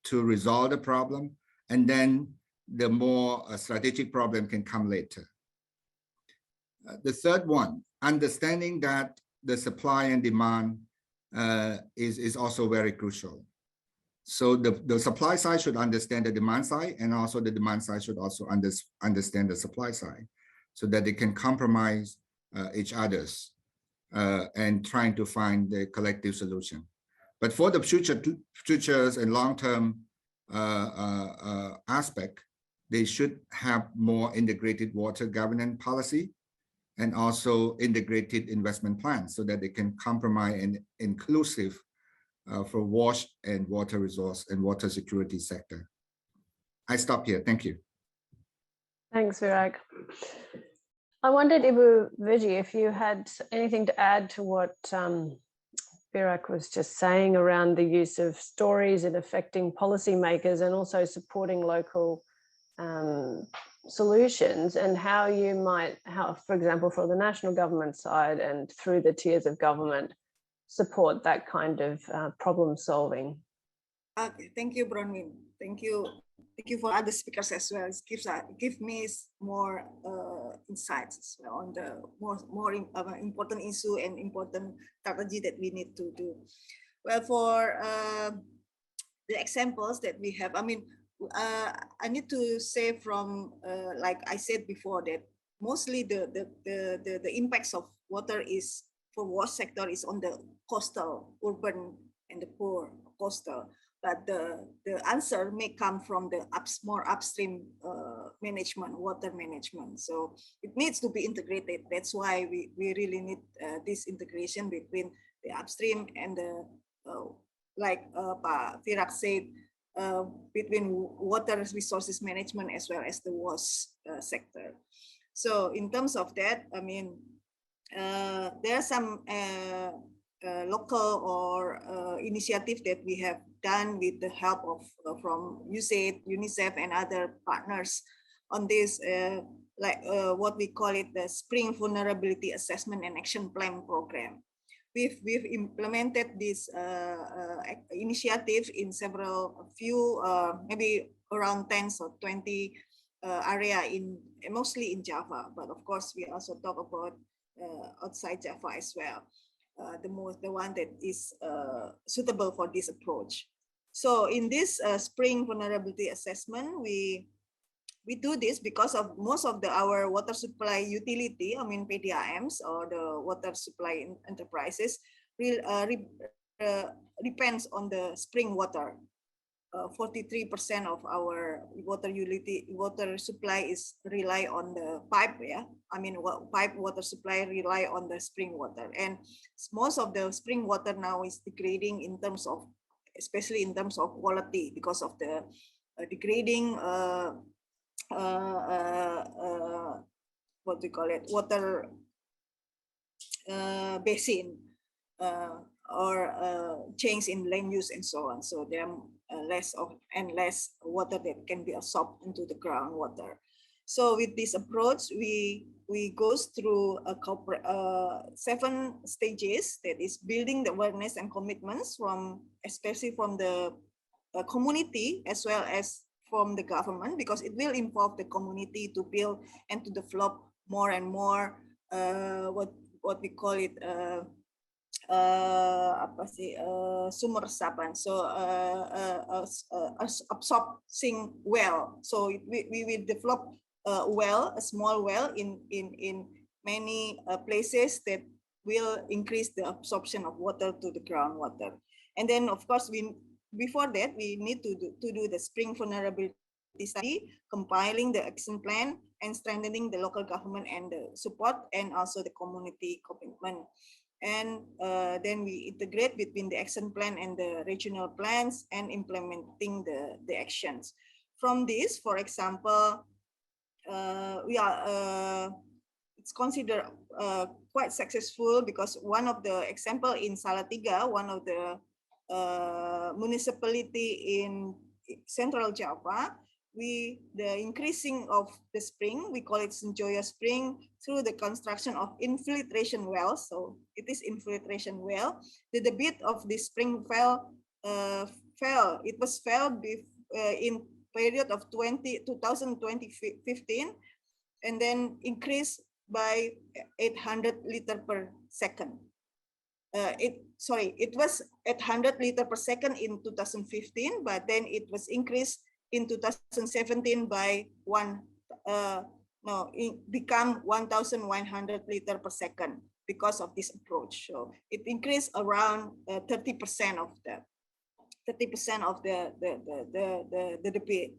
to resolve the problem, and then the more strategic problem can come later. The third one, understanding that the supply and demand is also very crucial. So the supply side should understand the demand side, and also the demand side should also understand the supply side, so that they can compromise each other's and trying to find the collective solution. But for the futures and long-term aspect, they should have more integrated water governance policy and also integrated investment plans, so that they can compromise and inclusive for wash and water resource and water security sector. I stop here. Thank you. Thanks, Virag. I wondered, Vijay, if you had anything to add to what Virag was just saying around the use of stories and affecting policymakers and also supporting local solutions, and how you might, for example, for the national government side and through the tiers of government, support that kind of problem solving. Okay, thank you, Bronwyn. Thank you for other speakers as well. It gives me more insights as well on the more important issue and important strategy that we need to do. Well, for the examples that we have, I mean, I need to say from like I said before, that mostly the impacts of water is for wash sector is on the coastal, urban, and the poor coastal. But the answer may come from the more upstream management, water management. So it needs to be integrated. That's why we really need this integration between the upstream and the, like Pak Virag said, between water resources management as well as the wash sector. So in terms of that, I mean, there are some local or initiative that we have done with the help of from USAID, UNICEF, and other partners on this, like what we call it the Spring Vulnerability Assessment and Action Plan program. We've implemented this initiative in few, maybe around 10 or 20 area mostly in Java, but of course we also talk about outside Java as well. The one that is suitable for this approach. So in this spring vulnerability assessment, we do this because of most of our water supply utility, I mean PDAMs or the water supply enterprises, depends on the spring water. 43% of our water supply is rely on the pipe, yeah. I mean, pipe water supply rely on the spring water, and most of the spring water now is degrading in terms of, especially in terms of quality, because of the degrading what we call it, water basin or change in land use and so on. So there are less water that can be absorbed into the groundwater. So with this approach, we goes through 7 stages, that is building the awareness and commitments especially from the community as well as from the government, because it will involve the community to build and to develop more and more what we call it sumber resapan, so absorbing well. So we will develop a small well in many places that will increase the absorption of water to the groundwater. And then of course we before that, we need to do the spring vulnerability study, compiling the action plan, and strengthening the local government and the support, and also the community commitment. And then we integrate between the action plan and the regional plans and implementing the actions. From this, for example, it's considered quite successful, because one of the example in Salatiga, one of the municipality in Central Java, the increasing of the spring, we call it Senjoya Spring, through the construction of infiltration wells. So it is infiltration well. The debit of the spring fell. It was fell in period of 2015, and then increased by 800 liter per second. It was 800 liter per second in 2015, but then it was increased in 2017 by become 1,100 liter per second because of this approach. So it increased around 30% of the debit.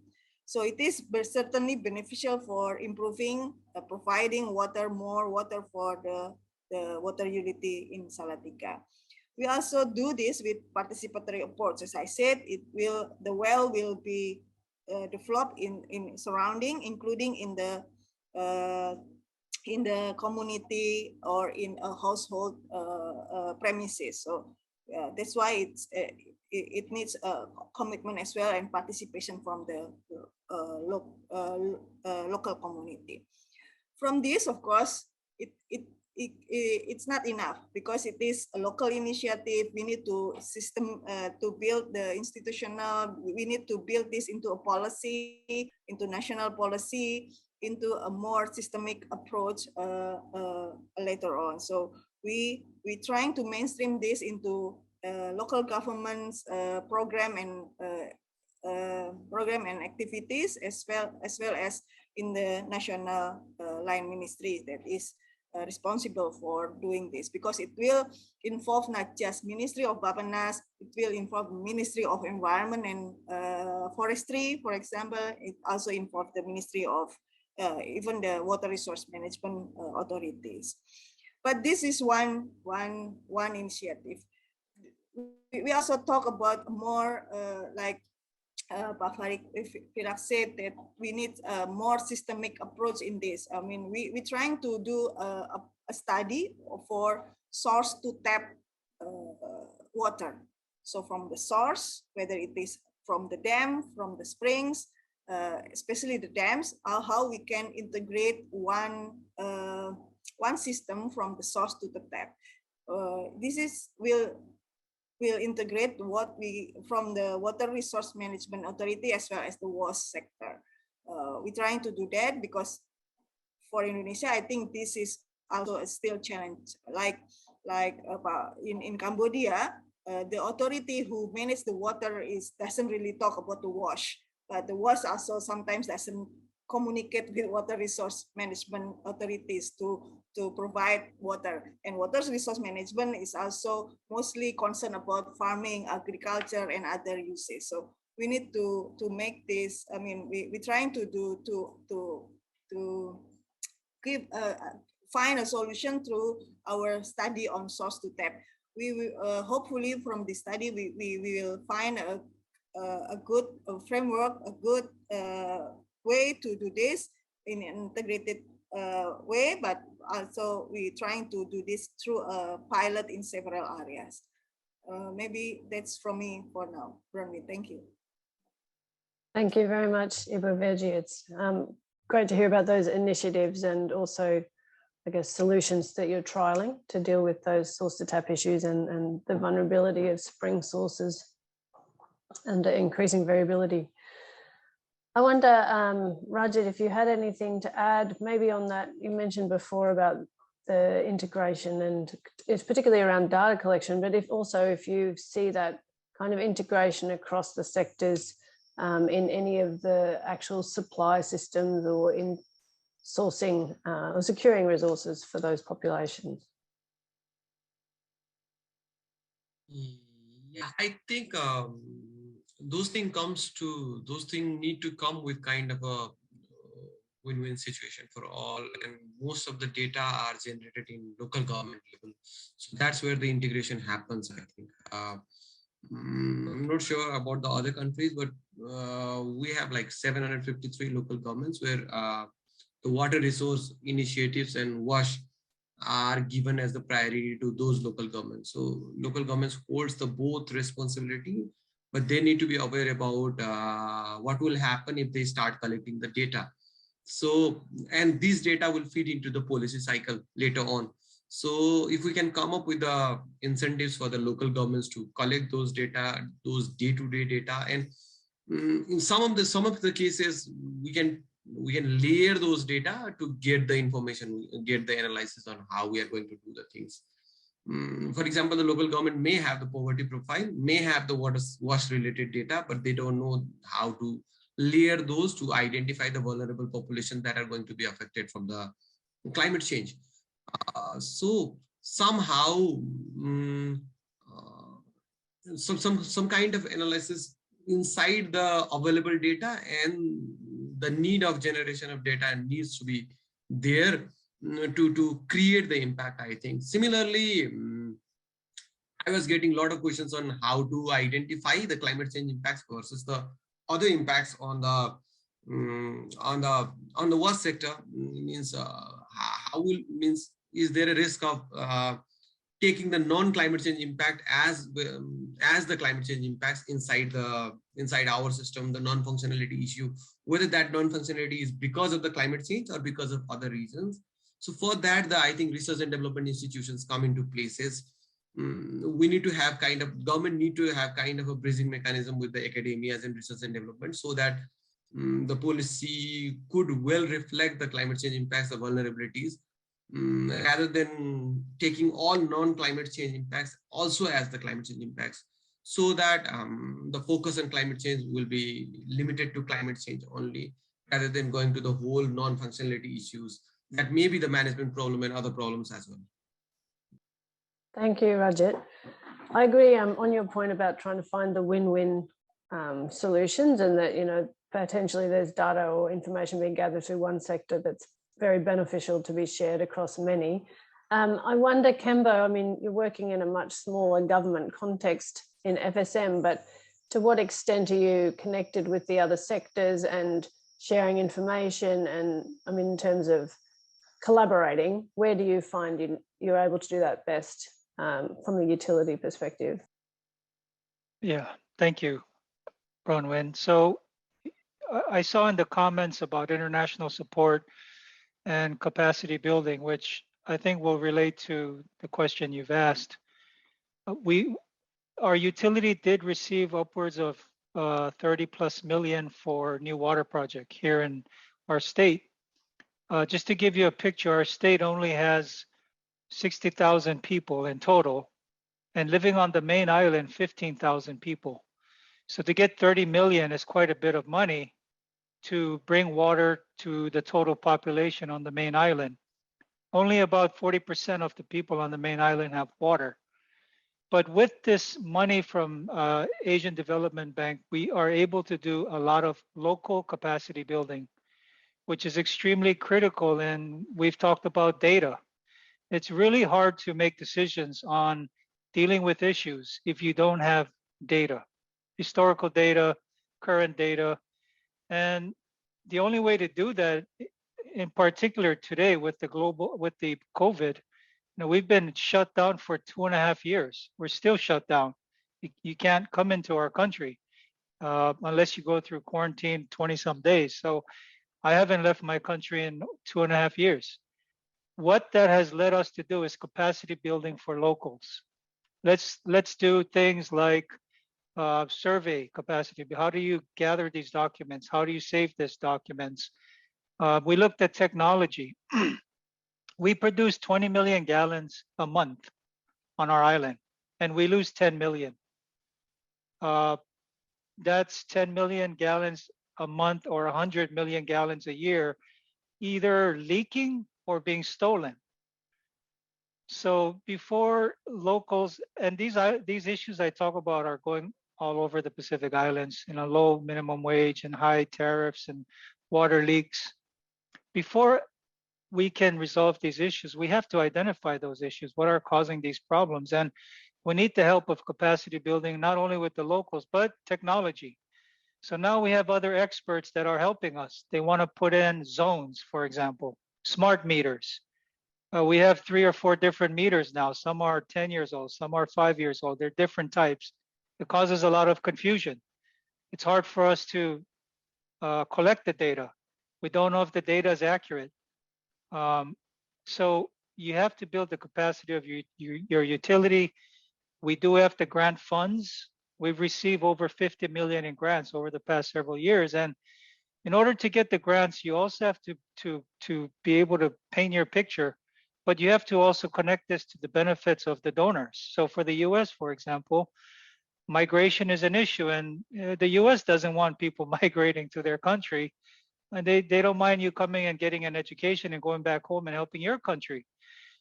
So it is certainly beneficial for improving, providing more water for the water utility in Salatiga. We also do this with participatory approach. As I said, the well will be developed in surrounding, including in the community or in a household premises. So that's why it needs a commitment as well, and participation from the local community. From this, of course, it's not enough, because it is a local initiative. We need to build the institutional. We need to build this into a policy, into national policy, into a more systemic approach later on. So we trying to mainstream this into local governments program and activities, as well as in the national line ministry that is responsible for doing this, because it will involve not just Ministry of Bappenas, it will involve Ministry of Environment and Forestry, for example. It also involves the Ministry of even the Water Resource Management authorities. But this is one initiative. We also talk about more like Pak Firak said, that we need a more systemic approach in this. I mean, we're trying to do a study for source to tap water. So from the source, whether it is from the dam, from the springs, especially the dams, how we can integrate one system from the source to the tap. This will integrate what from the Water Resource Management Authority as well as the WASH sector. We're trying to do that because for Indonesia, I think this is also a still challenge. Like in Cambodia, the authority who manages the water doesn't really talk about the WASH, but the WASH also sometimes doesn't communicate with water resource management authorities to provide water. And water resource management is also mostly concerned about farming, agriculture, and other uses. So we need to make this. I mean, we're trying to find a solution through our study on source to tap. We will hopefully from this study we will find a good framework, a good way to do this in an integrated way, but also we're trying to do this through a pilot in several areas. Maybe that's from me for now. Bronwyn, thank you. Thank you very much, Ibu Verji. It's great to hear about those initiatives and also, I guess, solutions that you're trialing to deal with those source to tap issues and the vulnerability of spring sources and the increasing variability. I wonder, Rajit, if you had anything to add, maybe on that you mentioned before about the integration, and it's particularly around data collection, but if you see that kind of integration across the sectors in any of the actual supply systems or in sourcing or securing resources for those populations. Yeah, I think those things need to come with kind of a win-win situation for all, and most of the data are generated in local government level. So that's where the integration happens, I think. I'm not sure about the other countries, but we have like 753 local governments where the water resource initiatives and WASH are given as the priority to those local governments. So local governments holds the both responsibility, but they need to be aware about what will happen if they start collecting the data. So, and these data will feed into the policy cycle later on. So if we can come up with the incentives for the local governments to collect those data, those day-to-day data, and in some of the cases, we can layer those data to get the information, get the analysis on how we are going to do the things. For example, the local government may have the poverty profile, may have the wash related data, but they don't know how to layer those to identify the vulnerable population that are going to be affected from the climate change. So somehow some kind of analysis inside the available data and the need of generation of data needs to be there to create the impact, I think. Similarly, I was getting a lot of questions on how to identify the climate change impacts versus the other impacts on the wash sector. Means is there a risk of taking the non-climate change impact as the climate change impacts inside our system, the non-functionality issue, whether that non-functionality is because of the climate change or because of other reasons. So for that, I think research and development institutions come into places. We need to have government need to have kind of a bridging mechanism with the academia and research and development, so that the policy could well reflect the climate change impacts, the vulnerabilities, rather than taking all non-climate change impacts also as the climate change impacts, so that the focus on climate change will be limited to climate change only, rather than going to the whole non-functionality issues that may be the management problem and other problems as well. Thank you, Rajat. I agree on your point about trying to find the win-win solutions, and that, you know, potentially there's data or information being gathered through one sector that's very beneficial to be shared across many. I wonder, Cambo, I mean, you're working in a much smaller government context in FSM, but to what extent are you connected with the other sectors and sharing information? And I mean, in terms of collaborating, where do you find you're able to do that best from the utility perspective? Yeah, thank you, Bronwyn. So I saw in the comments about international support and capacity building, which I think will relate to the question you've asked. Our utility did receive upwards of 30+ million for new water project here in our state. Just to give you a picture, our state only has 60,000 people in total, and living on the main island, 15,000 people. So to get 30 million is quite a bit of money to bring water to the total population on the main island. Only about 40% of the people on the main island have water. But with this money from Asian Development Bank, we are able to do a lot of local capacity building, which is extremely critical. And we've talked about data. It's really hard to make decisions on dealing with issues if you don't have data, historical data, current data. And the only way to do that, in particular today with the COVID, we've been shut down for 2.5 years. We're still shut down. You can't come into our country unless you go through quarantine 20-some days. So I haven't left my country in 2.5 years. What that has led us to do is capacity building for locals. Let's do things like survey capacity. How do you gather these documents? How do you save these documents? We looked at technology. We produce 20 million gallons a month on our island, and we lose 10 million. That's 10 million gallons a month or 100 million gallons a year, either leaking or being stolen. So before locals, and these issues I talk about are going all over the Pacific Islands, low minimum wage and high tariffs and water leaks. Before we can resolve these issues, we have to identify those issues. What are causing these problems? And we need the help of capacity building, not only with the locals, but technology. So now we have other experts that are helping us. They want to put in zones, for example, smart meters. We have 3 or 4 different meters now. Some are 10 years old, some are 5 years old. They're different types. It causes a lot of confusion. It's hard for us to collect the data. We don't know if the data is accurate. So you have to build the capacity of your utility. We do have to grant funds. We've received over 50 million in grants over the past several years. And in order to get the grants, you also have to be able to paint your picture, but you have to also connect this to the benefits of the donors. So for the US, for example, migration is an issue, and the US doesn't want people migrating to their country. And they don't mind you coming and getting an education and going back home and helping your country.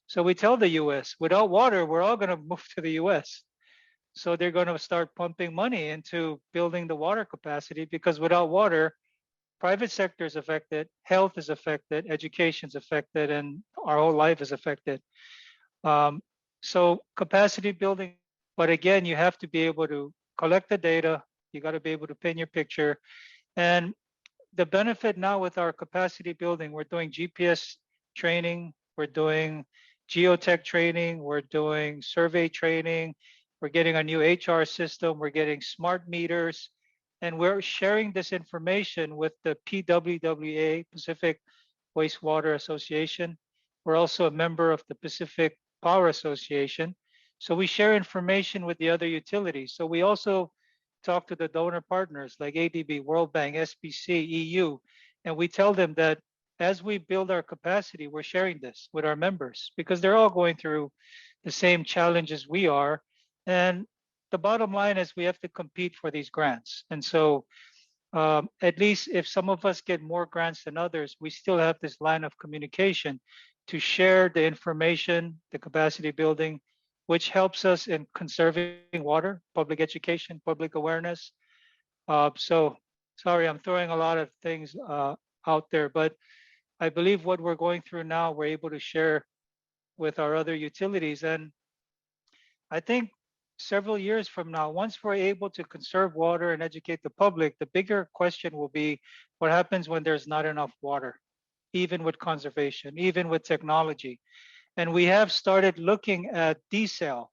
So we tell the US, without water, we're all going to move to the US. So they're going to start pumping money into building the water capacity, because without water, private sector is affected, health is affected, education is affected, and our whole life is affected. So capacity building, but again, you have to be able to collect the data. You got to be able to paint your picture. And the benefit now with our capacity building, we're doing GPS training, we're doing geotech training, we're doing survey training, we're getting a new HR system, we're getting smart meters, and we're sharing this information with the PWWA, Pacific Wastewater Association. We're also a member of the Pacific Power Association. So we share information with the other utilities. So we also talk to the donor partners like ADB, World Bank, SBC, EU, and we tell them that as we build our capacity, we're sharing this with our members, because they're all going through the same challenges we are. And the bottom line is we have to compete for these grants. And so at least if some of us get more grants than others, we still have this line of communication to share the information, the capacity building, which helps us in conserving water, public education, public awareness. So sorry, I'm throwing a lot of things out there, but I believe what we're going through now, we're able to share with our other utilities. And I think several years from now, once we're able to conserve water and educate the public, the bigger question will be what happens when there's not enough water, even with conservation, even with technology. And we have started looking at desal.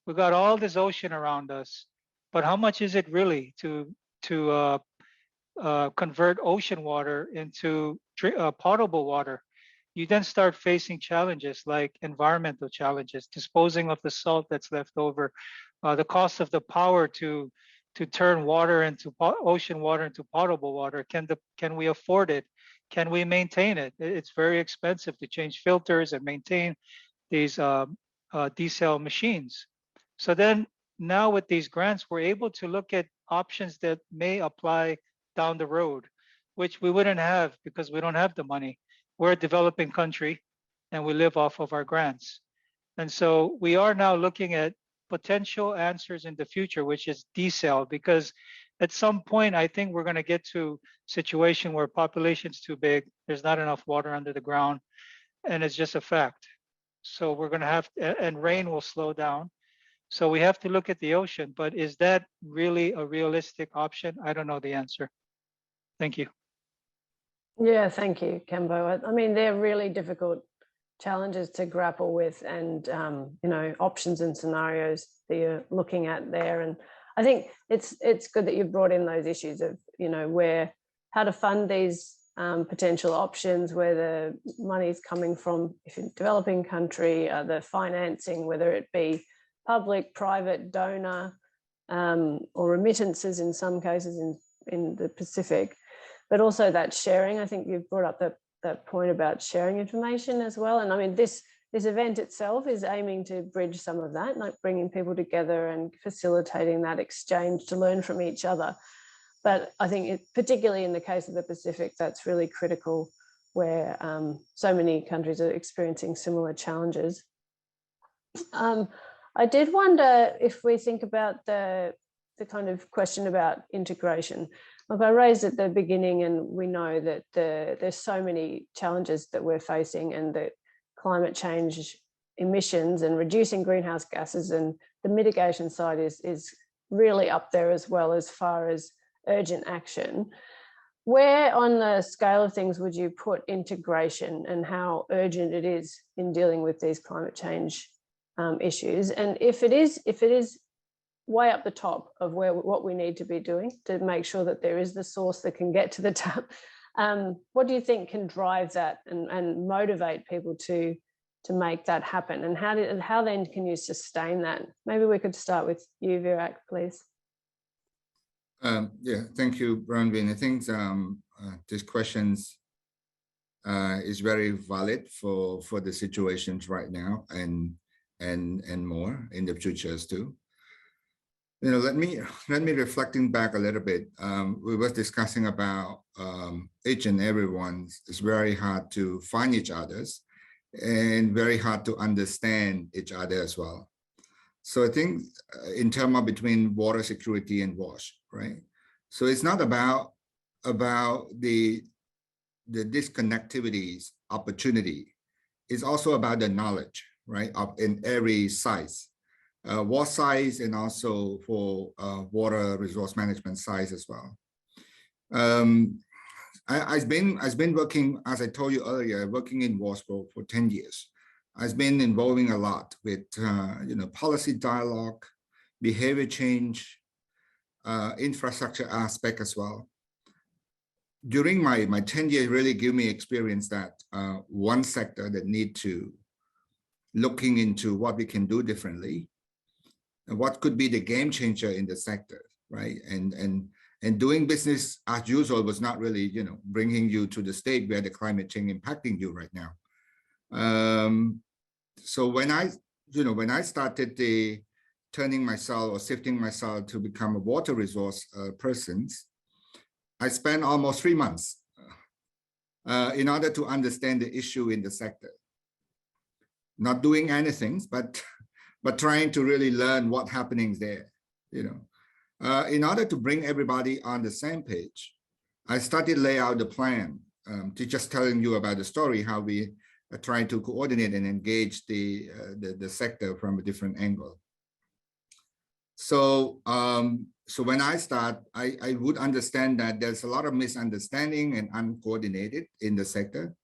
We've got all this ocean around us, but how much is it really to convert ocean water into potable water? You then start facing challenges like environmental challenges, disposing of the salt that's left over, the cost of the power to turn water into ocean water into potable water. Can we afford it? Can we maintain it? It's very expensive to change filters and maintain these desal machines. So then now with these grants, we're able to look at options that may apply down the road, which we wouldn't have because we don't have the money. We're a developing country and we live off of our grants. And so we are now looking at potential answers in the future, which is desal, because at some point, I think we're going to get to a situation where population's too big, there's not enough water under the ground, and it's just a fact. So we're going to have, and rain will slow down. So we have to look at the ocean, but is that really a realistic option? I don't know the answer. Thank you. Yeah, thank you, Cambo. I mean, they're really difficult challenges to grapple with, and options and scenarios that you're looking at there. And I think it's good that you've brought in those issues of how to fund these potential options, where the money is coming from, if you're a developing country, the financing, whether it be public, private, donor, or remittances in some cases in the Pacific, but also that sharing. I think you've brought up that point about sharing information as well. And I mean, this event itself is aiming to bridge some of that, like bringing people together and facilitating that exchange to learn from each other. But I think particularly in the case of the Pacific, that's really critical, where so many countries are experiencing similar challenges. I did wonder if we think about the kind of question about integration. Like I raised at the beginning, and we know that there's so many challenges that we're facing, and that climate change emissions and reducing greenhouse gases and the mitigation side is really up there as well as far as urgent action. Where on the scale of things would you put integration and how urgent it is in dealing with these climate change issues? And if it is way up the top of what we need to be doing to make sure that there is the source that can get to the tap, what do you think can drive that and motivate people to make that happen? And how then can you sustain that? Maybe we could start with you, Virak, please. Yeah, thank you, Bronwyn. I think this questions is very valid for the situations right now and more in the futures too. You know, let me reflecting back a little bit. We were discussing about each and everyone. It's very hard to find each other's and very hard to understand each other as well. So I think in terms of between water security and WASH, right? So it's not about the disconnectivities opportunity. It's also about the knowledge, right? In every size, WASH size, and also for water resource management size as well. I've been working, as I told you earlier, working in WASH for 10 years. I've been involving a lot with policy dialogue, behavior change, infrastructure aspect as well. During my 10 years, really give me experience that one sector that need to looking into what we can do differently, and what could be the game changer in the sector, right? And doing business as usual was not really, bringing you to the state where the climate change impacting you right now. So when I started turning myself or shifting myself to become a water resource person, I spent almost 3 months in order to understand the issue in the sector. Not doing anything, but trying to really learn what's happening there, In order to bring everybody on the same page, I started lay out the plan to just telling you about the story, how we are trying to coordinate and engage the sector from a different angle. So so when I start, I would understand that there's a lot of misunderstanding and uncoordinated in the sector.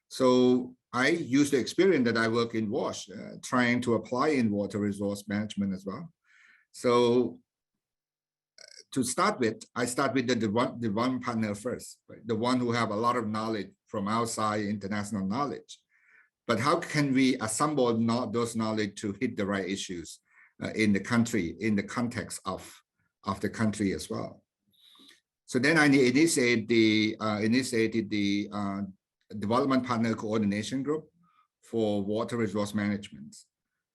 So I use the experience that I work in WASH, trying to apply in water resource management as well. So to start with, I start with the one partner first, right? The one who have a lot of knowledge from outside, international knowledge. But how can we assemble those knowledge to hit the right issues in the country, in the context of the country as well? So then I initiated the Development Partner Coordination Group for water resource management.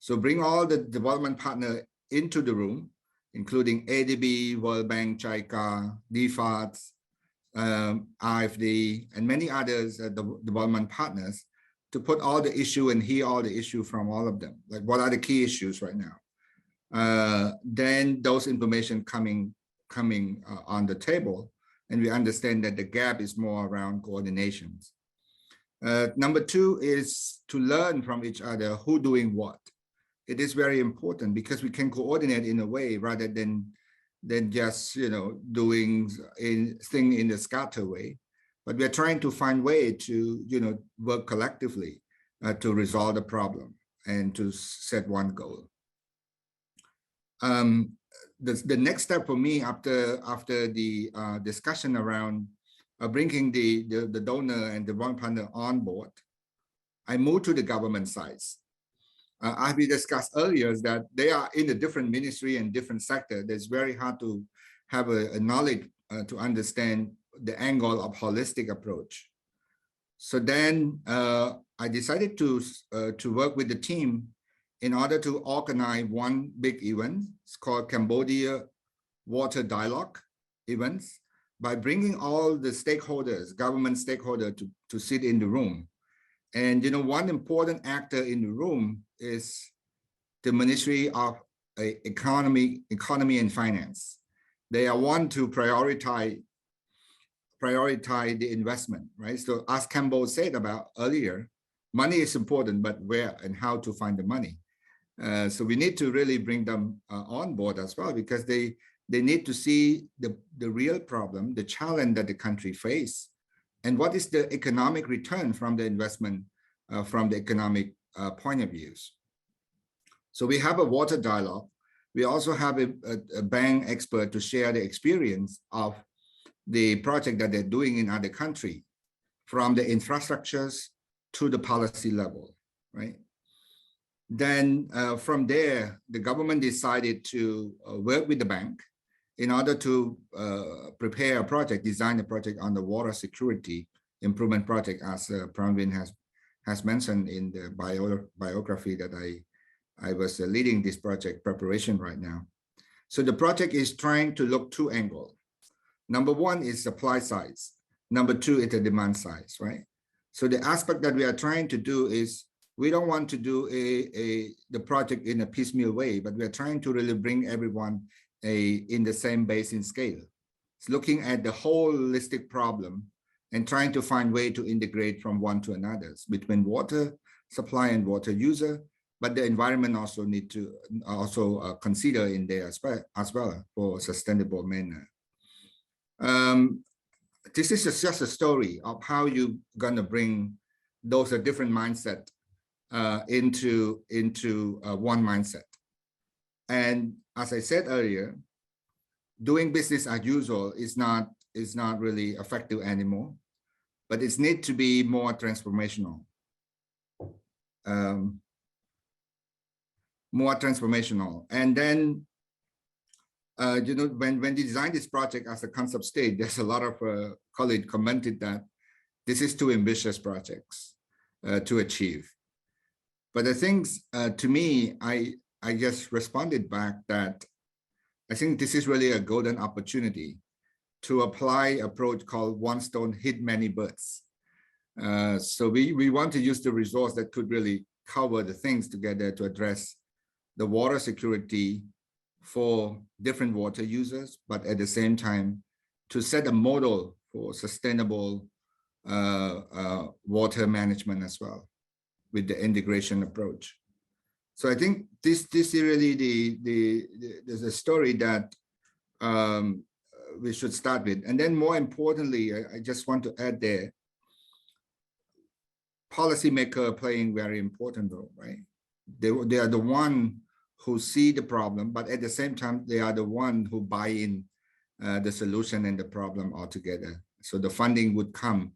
So bring all the development partner into the room, including ADB, World Bank, JICA, DFAT, RFD, and many others, development partners, to put all the issue and hear all the issue from all of them. Like, what are the key issues right now? Then those information coming on the table, and we understand that the gap is more around coordinations. Number two is to learn from each other who doing what. It is very important because we can coordinate in a way rather than just doing thing in the scatter way. But we're trying to find way to work collectively to resolve the problem and to set one goal. The next step for me after the discussion around bringing the donor and the one partner on board, I moved to the government sides. As we discussed earlier, is that they are in a different ministry and different sector. It's very hard to have a knowledge to understand the angle of holistic approach. So then I decided to work with the team in order to organize one big event. It's called Cambodia Water Dialogue events, by bringing all the stakeholders, government stakeholders, to sit in the room. And one important actor in the room is the Ministry of Economy and Finance. they are want to prioritize the investment, right? So as Campbell said about earlier, money is important, but where and how to find the money. So we need to really bring them on board as well, because they need to see the real problem, the challenge that the country face, and what is the economic return from the investment from the economic point of views. So we have a water dialogue. We also have a bank expert to share the experience of the project that they're doing in other countries, from the infrastructures to the policy level, right? Then from there, the government decided to work with the bank in order to prepare a project, design a project on the water security improvement project, as Bronwyn has mentioned in the biography that I was leading this project preparation right now. So the project is trying to look two angles. Number one is supply side. Number two is the demand side, right? So the aspect that we are trying to do is, we don't want to do the project in a piecemeal way, but we are trying to really bring everyone in the same basin scale. It's looking at the holistic problem and trying to find way to integrate from one to another between water supply and water user, but the environment also need to consider in there as well for a sustainable manner. This is just a story of how you're gonna bring those different mindset into one mindset. And as I said earlier, doing business as usual is not really effective anymore, but it needs to be more transformational. More transformational. And then, you know, when we designed this project as a concept stage, there's a lot of colleagues commented that this is too ambitious projects to achieve. But the things, to me, I just responded back that I think this is really a golden opportunity to apply an approach called one stone hit many birds. So we want to use the resource that could really cover the things together to address the water security for different water users, but at the same time to set a model for sustainable water management as well, with the integration approach. So I think this is really the story that we should start with. And then more importantly, I just want to add there, policymaker playing very important role, right? They are the one who see the problem, but at the same time, they are the one who buy in the solution and the problem altogether. So the funding would come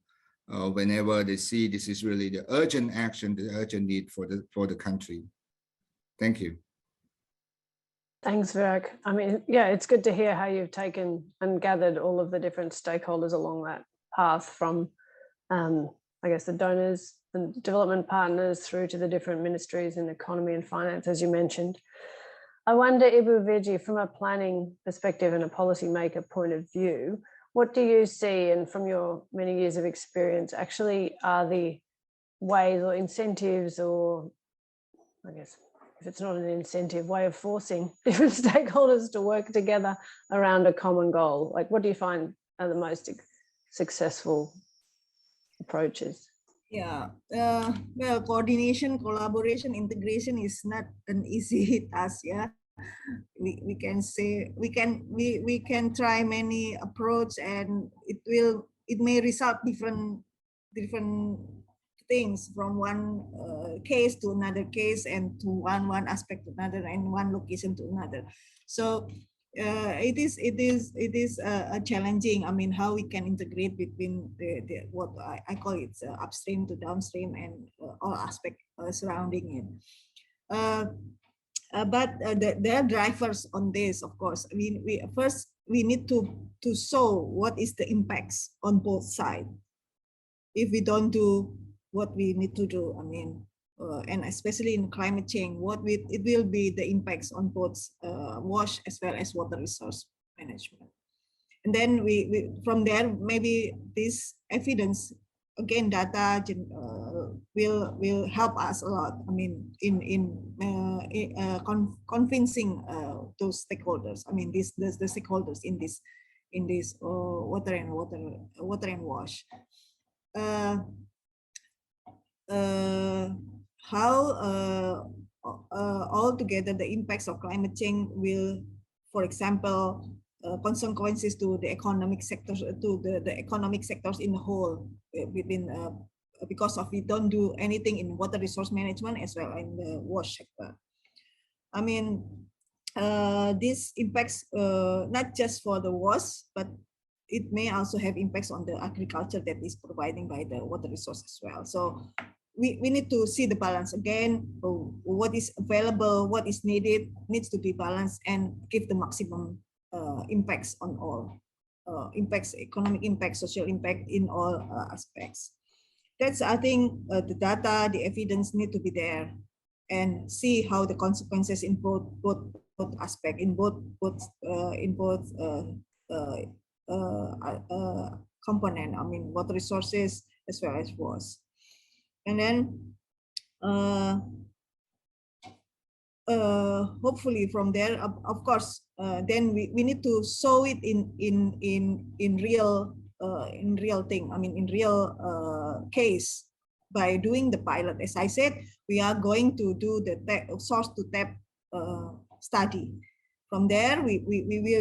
whenever they see this is really the urgent action, the urgent need for the country. Thank you. Thanks, Virak. I mean, yeah, it's good to hear how you've taken and gathered all of the different stakeholders along that path from, I guess, the donors and development partners through to the different ministries in economy and finance, as you mentioned. I wonder, Ibu Viji, from a planning perspective and a policymaker point of view, what do you see, and from your many years of experience, actually are the ways or incentives, or I guess if it's not an incentive, way of forcing different stakeholders to work together around a common goal? Like, what do you find are the most successful approaches? Yeah, well, coordination, collaboration, integration is not an easy task. Yeah, we can say we can try many approach, and it may result different things from one case to another case, and to one aspect to another, and one location to another. So it is challenging. I mean, how we can integrate between the what I call it upstream to downstream, and all aspects surrounding it. But there are drivers on this, of course. I mean, we need to show what is the impacts on both sides. If we don't do what we need to do, I mean, and especially in climate change, it will be the impacts on both WASH as well as water resource management. And then we from there, maybe this evidence again, data will help us a lot. I mean, in convincing those stakeholders. I mean, the stakeholders in this water and wash. How altogether the impacts of climate change will, for example, consequences to the economic sectors, to the economic sectors in the whole, within because of we don't do anything in water resource management as well in the wash sector. I mean, this impacts not just for the wash, but it may also have impacts on the agriculture that is providing by the water resource as well. So we need to see the balance again. What is available, what is needed needs to be balanced and give the maximum impacts on all impacts, economic impact, social impact in all aspects. That's, I think, the data, the evidence need to be there, and see how the consequences in both aspect, in both component. I mean, water resources as well as waste. And then hopefully from there, of course, then we need to show it in real thing. I mean, in real case, by doing the pilot. As I said, we are going to do the source to tap study. From there, we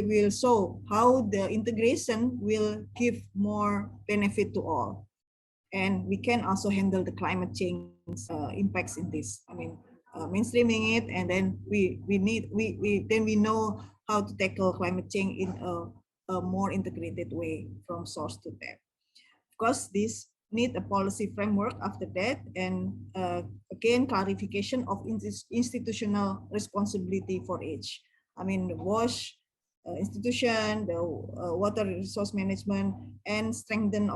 will show how the integration will give more benefit to all, and we can also handle the climate change impacts in this. I mean, mainstreaming it, and then we know how to tackle climate change in a more integrated way from source to tap. Of course, this need a policy framework after that, and again, clarification of institutional responsibility for each. I mean, the WASH institution, the water resource management, and strengthen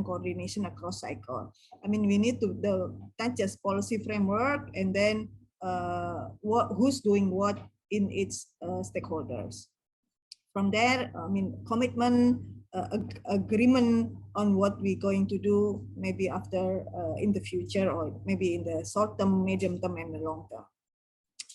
coordination across cycle. I mean, we need to not just policy framework, and then who's doing what in its stakeholders. From there, I mean, commitment, agreement on what we're going to do, maybe after in the future, or maybe in the short term, medium term, and the long term.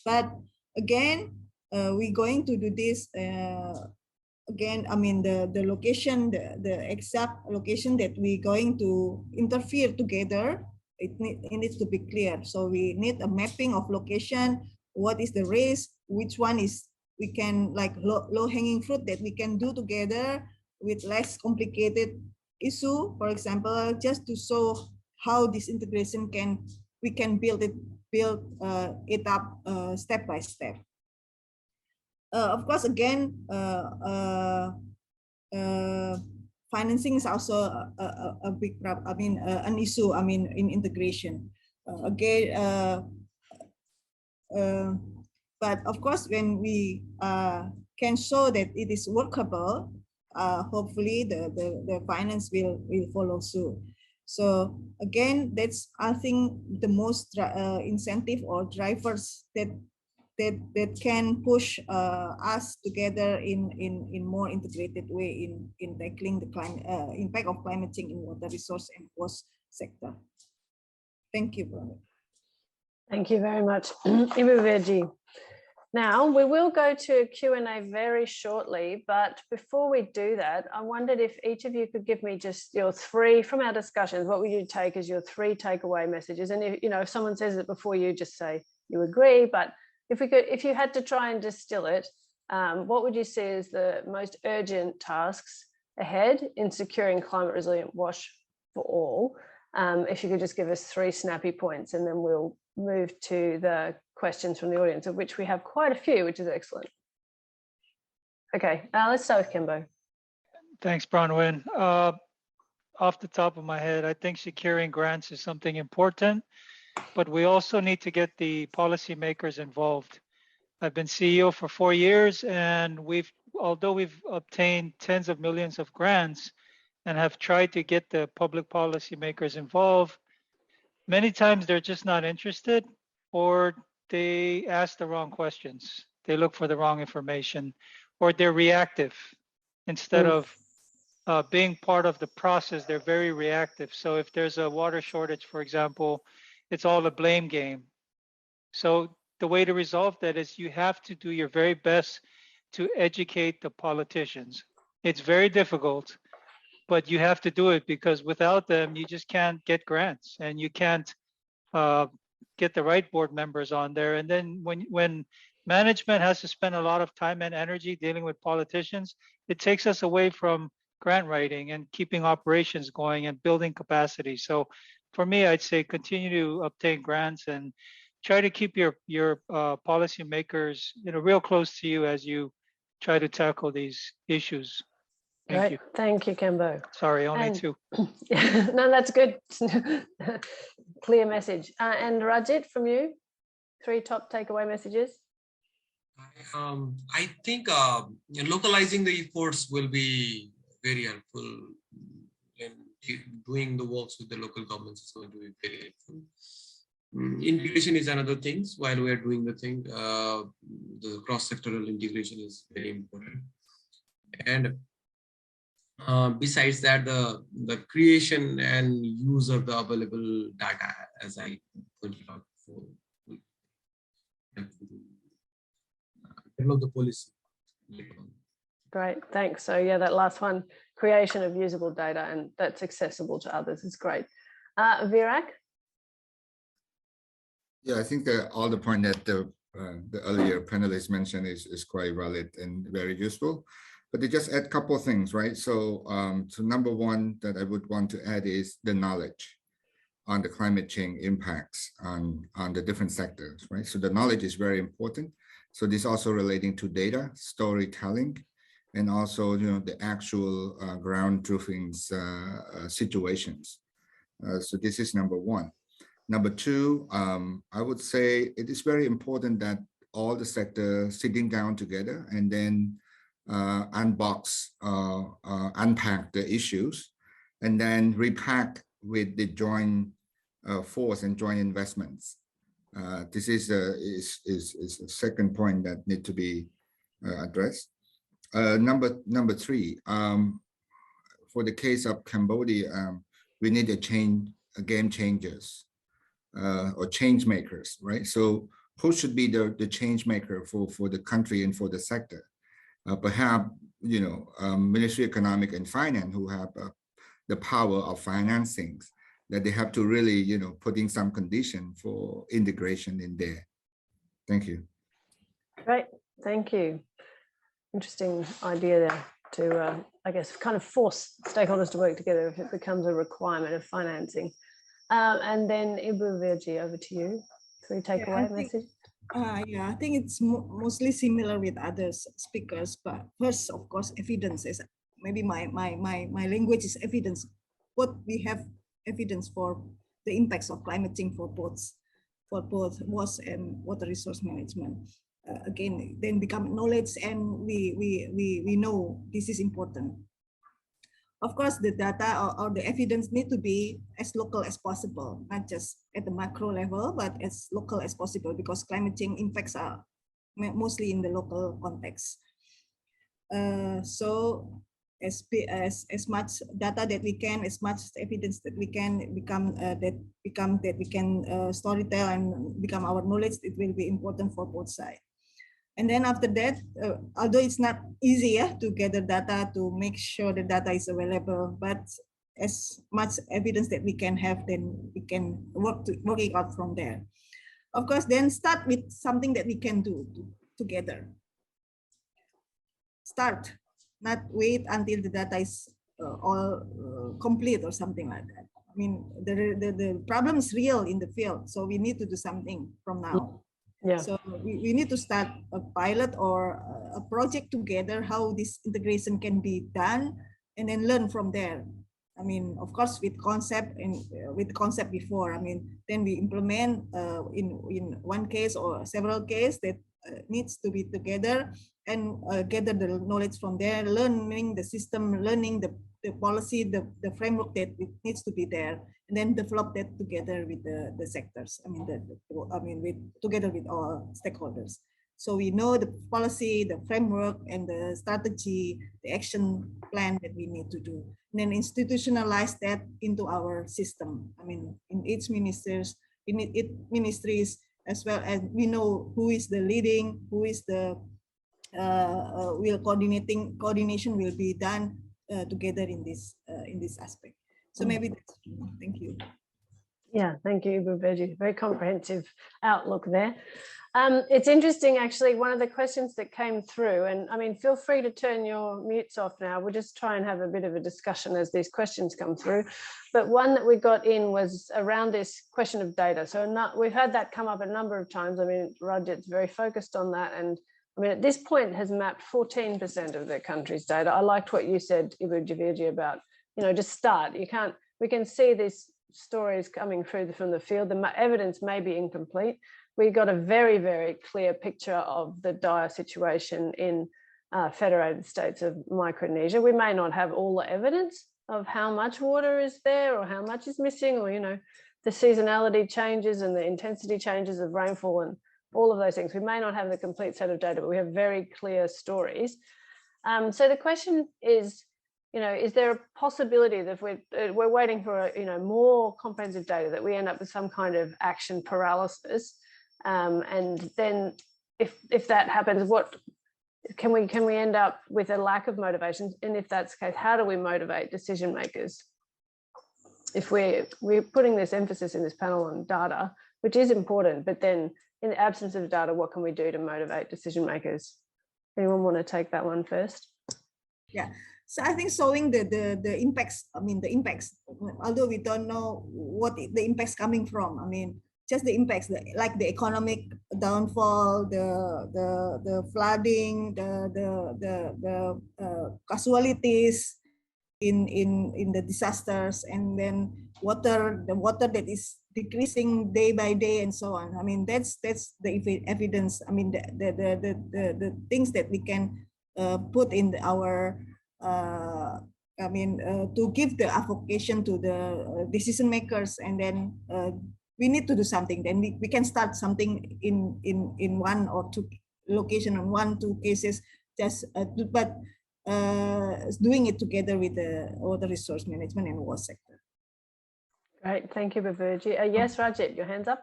But again, we're going to do this again. I mean, the location, the exact location that we're going to interfere together, it needs to be clear. So we need a mapping of location. What is the risk? Which one is we can, like, low hanging fruit that we can do together with less complicated issue, for example, just to show how this integration we can build it up step by step. Of course, again, financing is also a big problem. I mean, an issue. I mean, in integration. But of course, when we can show that it is workable, hopefully the finance will follow suit. So again, that's, I think, the most incentive or drivers that can push us together in more integrated way in tackling the impact of climate change in water resource and waste sector. Thank you, Bronwyn. Thank you very much, Ibu Verji. Now, we will go to Q&A very shortly, but before we do that, I wondered if each of you could give me just your three, from our discussions, what would you take as your three takeaway messages? And if someone says it before you, just say you agree, but if you had to try and distill it, what would you see as the most urgent tasks ahead in securing climate resilient wash for all? If you could just give us three snappy points, and then we'll move to the questions from the audience, of which we have quite a few, which is excellent. Okay, let's start with Kimbo. Thanks, Bronwyn. Off the top of my head, I think securing grants is something important, but we also need to get the policymakers involved. I've been CEO for 4 years, and although we've obtained tens of millions of grants and have tried to get the public policymakers involved, many times they're just not interested, or they ask the wrong questions. They look for the wrong information, or they're reactive instead of being part of the process, they're very reactive. So if there's a water shortage, for example, it's all a blame game. So the way to resolve that is you have to do your very best to educate the politicians. It's very difficult, but you have to do it because without them, you just can't get grants and you can't get the right board members on there. And then when management has to spend a lot of time and energy dealing with politicians, it takes us away from grant writing and keeping operations going and building capacity. So for me, I'd say continue to obtain grants and try to keep your policymakers, real close to you as you try to tackle these issues. Thank you. Thank you, Cambo. Sorry, only two. No, that's good. Clear message. And Rajit, from you, 3 top takeaway messages. I think localizing the efforts will be very helpful, and doing the works with the local governments is going to be very helpful. Integration is another thing. While we are doing the thing, the cross-sectoral integration is very important. And besides that, the creation and use of the available data, as I pointed out before, develop the policy. Great, thanks. So yeah, that last one, creation of usable data and that's accessible to others is great. Virak? Yeah, I think that all the point that the earlier panelists mentioned is quite valid and very useful. But they just add a couple of things, right? So, so number one that I would want to add is the knowledge on the climate change impacts on the different sectors, right? So the knowledge is very important. So this also relating to data, storytelling, and also, the actual ground truthing situations. So this is number one. Number two, I would say it is very important that all the sectors sitting down together and then unbox, unpack the issues, and then repack with the joint force and joint investments. This is a second point that need to be addressed. Number three, for the case of Cambodia, we need a game changers or change makers, right? So who should be the change maker for the country and for the sector? Perhaps, Ministry of Economic and Finance, who have the power of financing, that they have to really, put in some condition for integration in there. Thank you. Great, thank you. Interesting idea there to, I guess, kind of force stakeholders to work together if it becomes a requirement of financing. And then Ibu Virji, over to you. 3 takeaway messages. Yeah, I think it's mostly similar with other speakers, but first, of course, evidence is maybe my language is evidence. What we have evidence for the impacts of climate change for both WASH and water resource management. Again, then become knowledge, and we know this is important. Of course, the data or the evidence need to be as local as possible, not just at the macro level, but as local as possible, because climate change impacts are mostly in the local context. So as much data that we can, as much evidence that we can become that we can storytell and become our knowledge, it will be important for both sides. And then after that, although it's not easy to gather data to make sure the data is available, but as much evidence that we can have, then we can work it out from there. Of course, then start with something that we can do together. Start, not wait until the data is all complete or something like that. I mean, the problem is real in the field, so we need to do something from now. Yeah. So we need to start a pilot or a project together, how this integration can be done, and then learn from there. I mean, of course, with concept and with the concept before, I mean, then we implement in one case or several cases that needs to be together and gather the knowledge from there, learning the system, learning the policy, the framework that it needs to be there, and then develop that together with the sectors. I mean, together with all stakeholders. So we know the policy, the framework, and the strategy, the action plan that we need to do. And then institutionalize that into our system. I mean, in each ministries, as well as we know who is the leading, who is the coordination will be done together in this aspect. So maybe that's true. Thank you. Yeah, thank you, Ibu Beji. Very comprehensive outlook there. It's interesting, actually, one of the questions that came through, and I mean, feel free to turn your mutes off now. We'll just try and have a bit of a discussion as these questions come through. But one that we got in was around this question of data. So we've had that come up a number of times. I mean, Rajat's very focused on that. And I mean, at this point has mapped 14% of the country's data. I liked what you said, Ibu Javiji, about, you know, just start. We can see these stories coming through from the field. The evidence may be incomplete. We got a very, very clear picture of the dire situation in Federated States of Micronesia. We may not have all the evidence of how much water is there or how much is missing, or, you know, the seasonality changes and the intensity changes of rainfall and all of those things. We may not have the complete set of data, but we have very clear stories. So the question is, you know, is there a possibility that if we're waiting for, you know, more comprehensive data, that we end up with some kind of action paralysis? And then if that happens, what can we end up with a lack of motivation? And if that's the case, how do we motivate decision makers? If we're putting this emphasis in this panel on data, which is important, but then in the absence of data, what can we do to motivate decision makers? Anyone want to take that one first? Yeah. So I think showing the impacts, I mean, the impacts, although we don't know what the impacts coming from, I mean, just the impacts, like the economic downfall, the flooding, the casualties in the disasters, and then the water that is decreasing day by day and so on. I mean, that's the evidence. I mean, the things that we can put in our to give the advocation to the decision makers, and then we need to do something. Then we can start something in one or two location, on 1-2 cases, just but doing it together with the water resource management and water sector. Great, thank you, Baburji. Yes, Rajat, your hands up.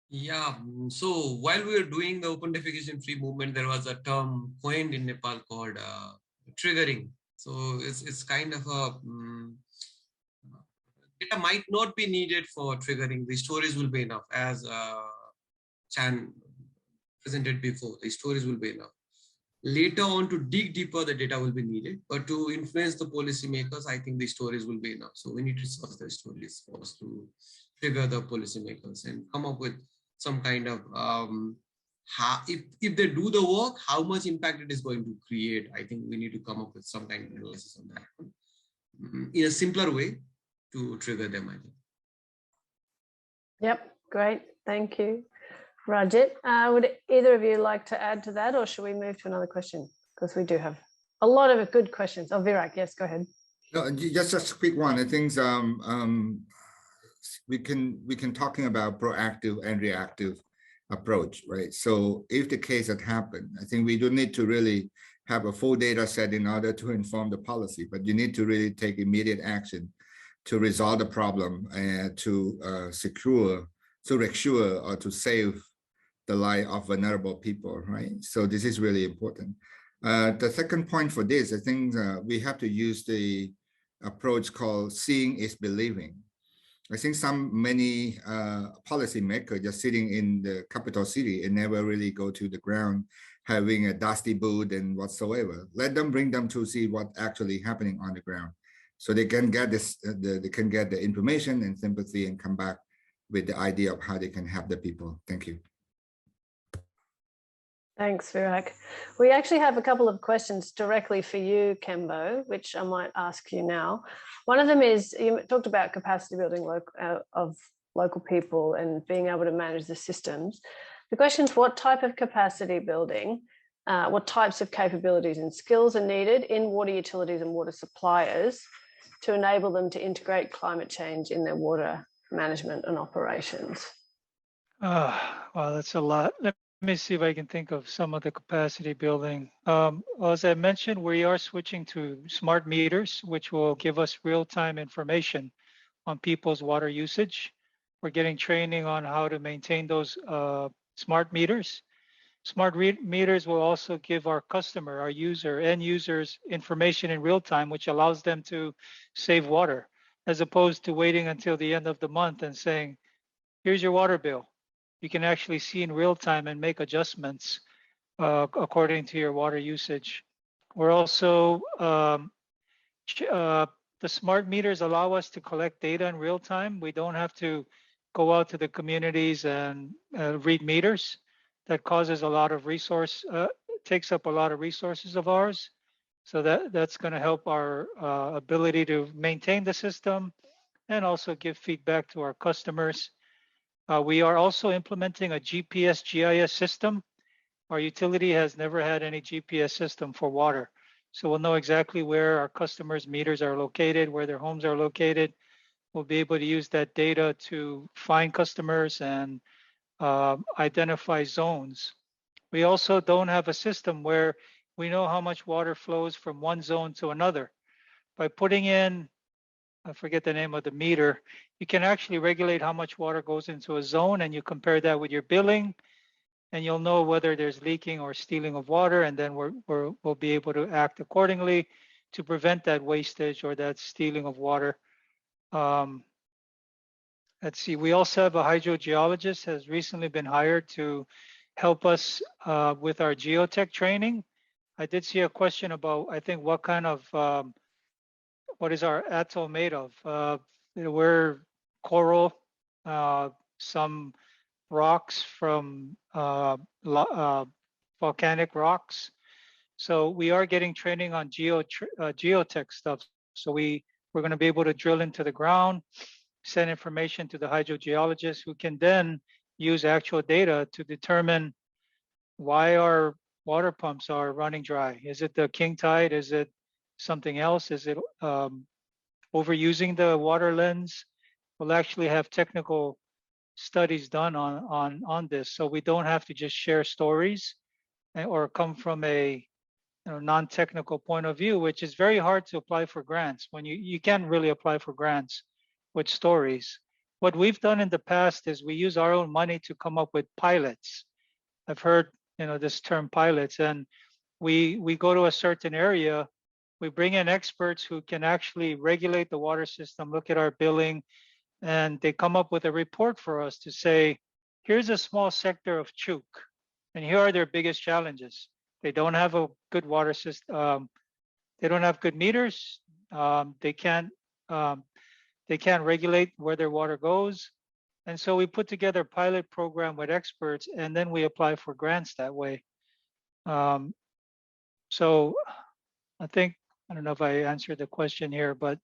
Yeah, so while we were doing the open defecation free movement, there was a term coined in Nepal called triggering. So it's kind of a data might not be needed for triggering. The stories will be enough, as Chan presented before. The stories will be enough. Later on, to dig deeper, the data will be needed. But to influence the policymakers, I think the stories will be enough. So we need to source the stories first to trigger the policymakers and come up with some kind of if they do the work, how much impact it is going to create. I think we need to come up with some kind of analysis on that in a simpler way to trigger them, I think. Yep, great, thank you, Rajat. Would either of you like to add to that, or should we move to another question? Because we do have a lot of good questions. Oh, Virak, yes, go ahead. No, just a quick one. I think we can talking about proactive and reactive approach, right? So if the case had happened, I think we don't need to really have a full data set in order to inform the policy, but you need to really take immediate action to resolve the problem and to rescue or to save the life of vulnerable people, right? So this is really important. The second point for this, I think we have to use the approach called seeing is believing. I think many policymakers just sitting in the capital city and never really go to the ground, having a dusty boot and whatsoever. Let them bring them to see what actually happening on the ground, so they can get this, they can get the information and sympathy and come back with the idea of how they can help the people. Thank you. Thanks, Virak. We actually have a couple of questions directly for you, Kembo, which I might ask you now. One of them is, you talked about capacity building of local people and being able to manage the systems. The question is, what type of capacity building, what types of capabilities and skills are needed in water utilities and water suppliers to enable them to integrate climate change in their water management and operations? Well, that's a lot. Let Let me see if I can think of some of the capacity building. As I mentioned, we are switching to smart meters, which will give us real-time information on people's water usage. We're getting training on how to maintain those smart meters. Smart meters will also give our customer, our user, end users information in real time, which allows them to save water, as opposed to waiting until the end of the month and saying, here's your water bill. You can actually see in real time and make adjustments according to your water usage. We're also, the smart meters allow us to collect data in real time. We don't have to go out to the communities and read meters. That causes a lot of takes up a lot of resources of ours. So that's going to help our ability to maintain the system and also give feedback to our customers. We are also implementing a GPS GIS system. Our utility has never had any GPS system for water. So we'll know exactly where our customers' meters are located, where their homes are located. We'll be able to use that data to find customers and identify zones. We also don't have a system where we know how much water flows from one zone to another. By putting in, I forget the name of the meter, you can actually regulate how much water goes into a zone, and you compare that with your billing, and you'll know whether there's leaking or stealing of water, and then we'll be able to act accordingly to prevent that wastage or that stealing of water. Let's see, we also have a hydrogeologist has recently been hired to help us with our geotech training. I did see a question about, I think, what kind of, what is our atoll made of? We're coral, some rocks from volcanic rocks. So we are getting training on geotech stuff. So we're going to be able to drill into the ground, send information to the hydrogeologist, who can then use actual data to determine why our water pumps are running dry. Is it the king tide? Is it something else? Is it overusing the water lens? We'll actually have technical studies done on this, so we don't have to just share stories or come from a non-technical point of view, which is very hard to apply for grants. When you can't really apply for grants with stories. What we've done in the past is we use our own money to come up with pilots. I've heard this term pilots, and we go to a certain area, we bring in experts who can actually regulate the water system, look at our billing, and they come up with a report for us to say, here's a small sector of Chuk, and here are their biggest challenges. They don't have a good water system. They don't have good meters. They can't regulate where their water goes. And so we put together a pilot program with experts, and then we apply for grants that way. So I think, I don't know if I answered the question here, but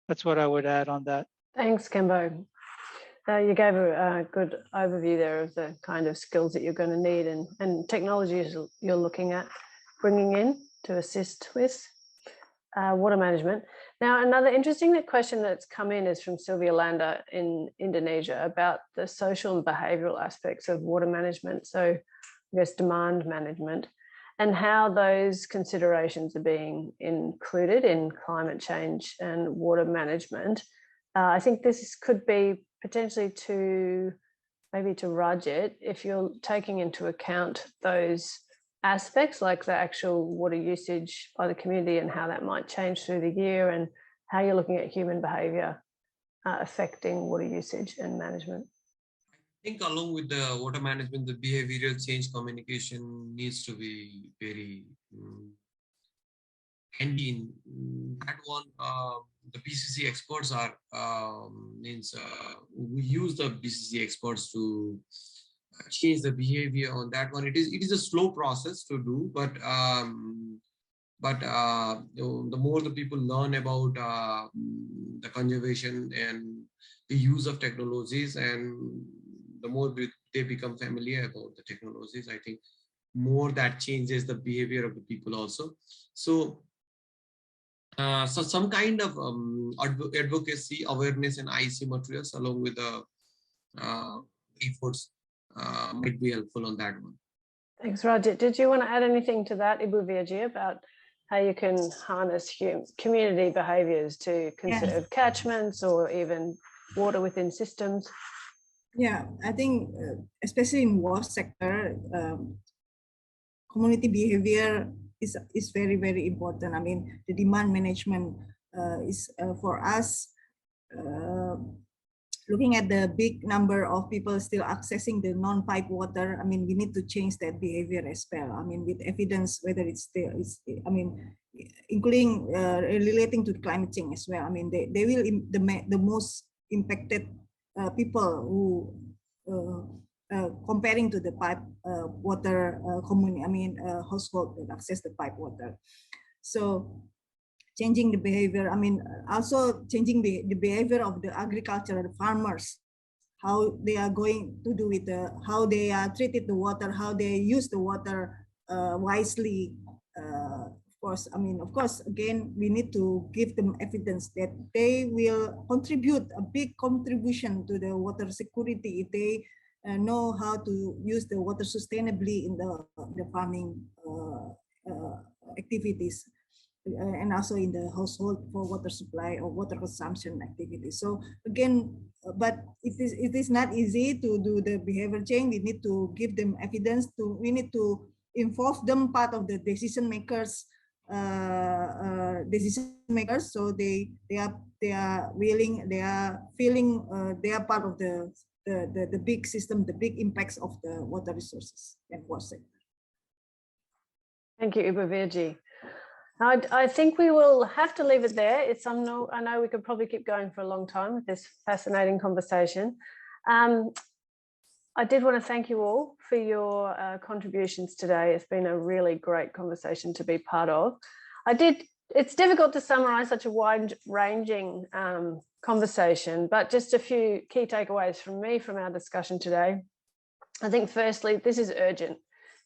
that's what I would add on that. Thanks, Kembo. You gave a good overview there of the kind of skills that you're going to need and technologies you're looking at bringing in to assist with water management. Now, another interesting question that's come in is from Sylvia Landa in Indonesia about the social and behavioural aspects of water management. So I guess demand management and how those considerations are being included in climate change and water management. I think this could be potentially maybe to Rajat, if you're taking into account those aspects like the actual water usage by the community and how that might change through the year, and how you're looking at human behaviour affecting water usage and management. I think along with the water management, the behavioral change communication needs to be very handy in that one. The BCC experts are we use the BCC experts to change the behavior on that one. It is a slow process to do, but the more the people learn about the conservation and the use of technologies, and the more they become familiar about the technologies, I think more that changes the behavior of the people also. So some kind of advocacy, awareness, and IC materials along with the efforts might be helpful on that one. Thanks, Rajit. Did you want to add anything to that, Ibu Virji, about how you can harness community behaviours to conserve catchments or even water within systems? Yeah, I think especially in WASH sector, community behavior is very, very important. I mean, the demand management is for us, looking at the big number of people still accessing the non-pipe water. I mean, we need to change that behavior as well. I mean, with evidence, whether it's I mean, including relating to climate change as well. I mean, they will, the most impacted people who comparing to the pipe water community, I mean, household that access the pipe water. So changing the behavior, I mean, also changing the behavior of the agricultural farmers, how they are going to do with how they are treated the water, how they use the water wisely. Of course, I mean, of course, again, we need to give them evidence that they will contribute a big contribution to the water security if they know how to use the water sustainably in the farming activities, and also in the household for water supply or water consumption activities. So again, but it is not easy to do the behavior change. We need to give them evidence. We need to involve them part of the decision makers. So they are willing, they are feeling they are part of the big system, the big impacts of the water resources and water sector. Thank you, Ibu Virji. I think we will have to leave it there. I know we could probably keep going for a long time with this fascinating conversation. I did want to thank you all for your contributions today. It's been a really great conversation to be part of. It's difficult to summarize such a wide-ranging conversation, but just a few key takeaways from me from our discussion today. I think firstly, this is urgent.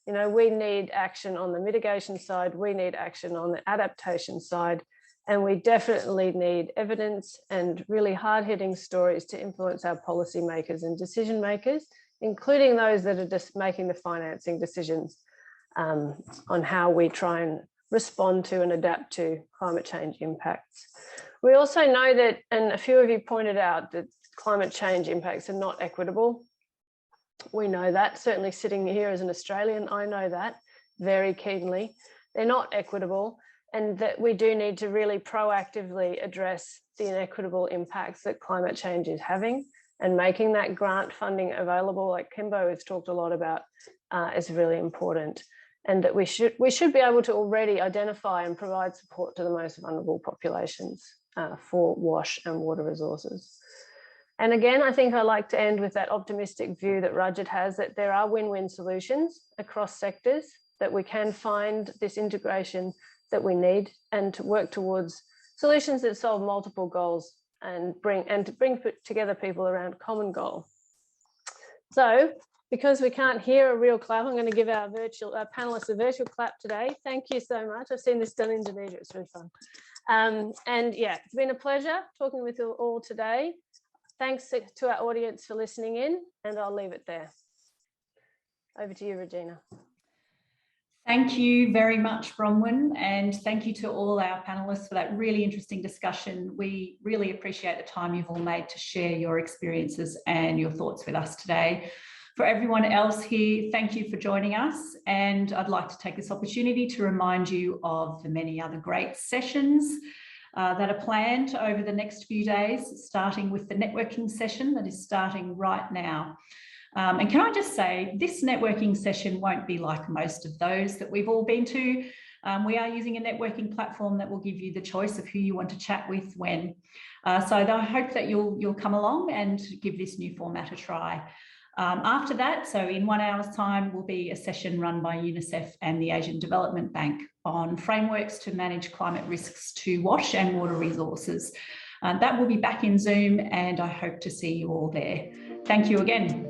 You know, we need action on the mitigation side, we need action on the adaptation side, and we definitely need evidence and really hard-hitting stories to influence our policymakers and decision makers, including those that are just making the financing decisions on how we try and respond to and adapt to climate change impacts. We also know that, and a few of you pointed out, that climate change impacts are not equitable. We know that, certainly sitting here as an Australian, I know that very keenly. They're not equitable, and that we do need to really proactively address the inequitable impacts that climate change is having, and making that grant funding available, like Kimbo has talked a lot about, is really important. And that we should be able to already identify and provide support to the most vulnerable populations for WASH and water resources. And again, I think I like to end with that optimistic view that Rajit has, that there are win-win solutions across sectors, that we can find this integration that we need and to work towards solutions that solve multiple goals and to bring together people around a common goal. So, because we can't hear a real clap, I'm going to give our panelists a virtual clap today. Thank you so much. I've seen this done in Indonesia. It's really fun. And yeah, it's been a pleasure talking with you all today. Thanks to our audience for listening in, and I'll leave it there. Over to you, Regina. Thank you very much, Bronwyn, and thank you to all our panelists for that really interesting discussion. We really appreciate the time you've all made to share your experiences and your thoughts with us today. For everyone else here, thank you for joining us, and I'd like to take this opportunity to remind you of the many other great sessions that are planned over the next few days, starting with the networking session that is starting right now. And can I just say, this networking session won't be like most of those that we've all been to. We are using a networking platform that will give you the choice of who you want to chat with when. So I hope that you'll come along and give this new format a try. After that, so in 1 hour's time, will be a session run by UNICEF and the Asian Development Bank on frameworks to manage climate risks to WASH and water resources. That will be back in Zoom, and I hope to see you all there. Thank you again.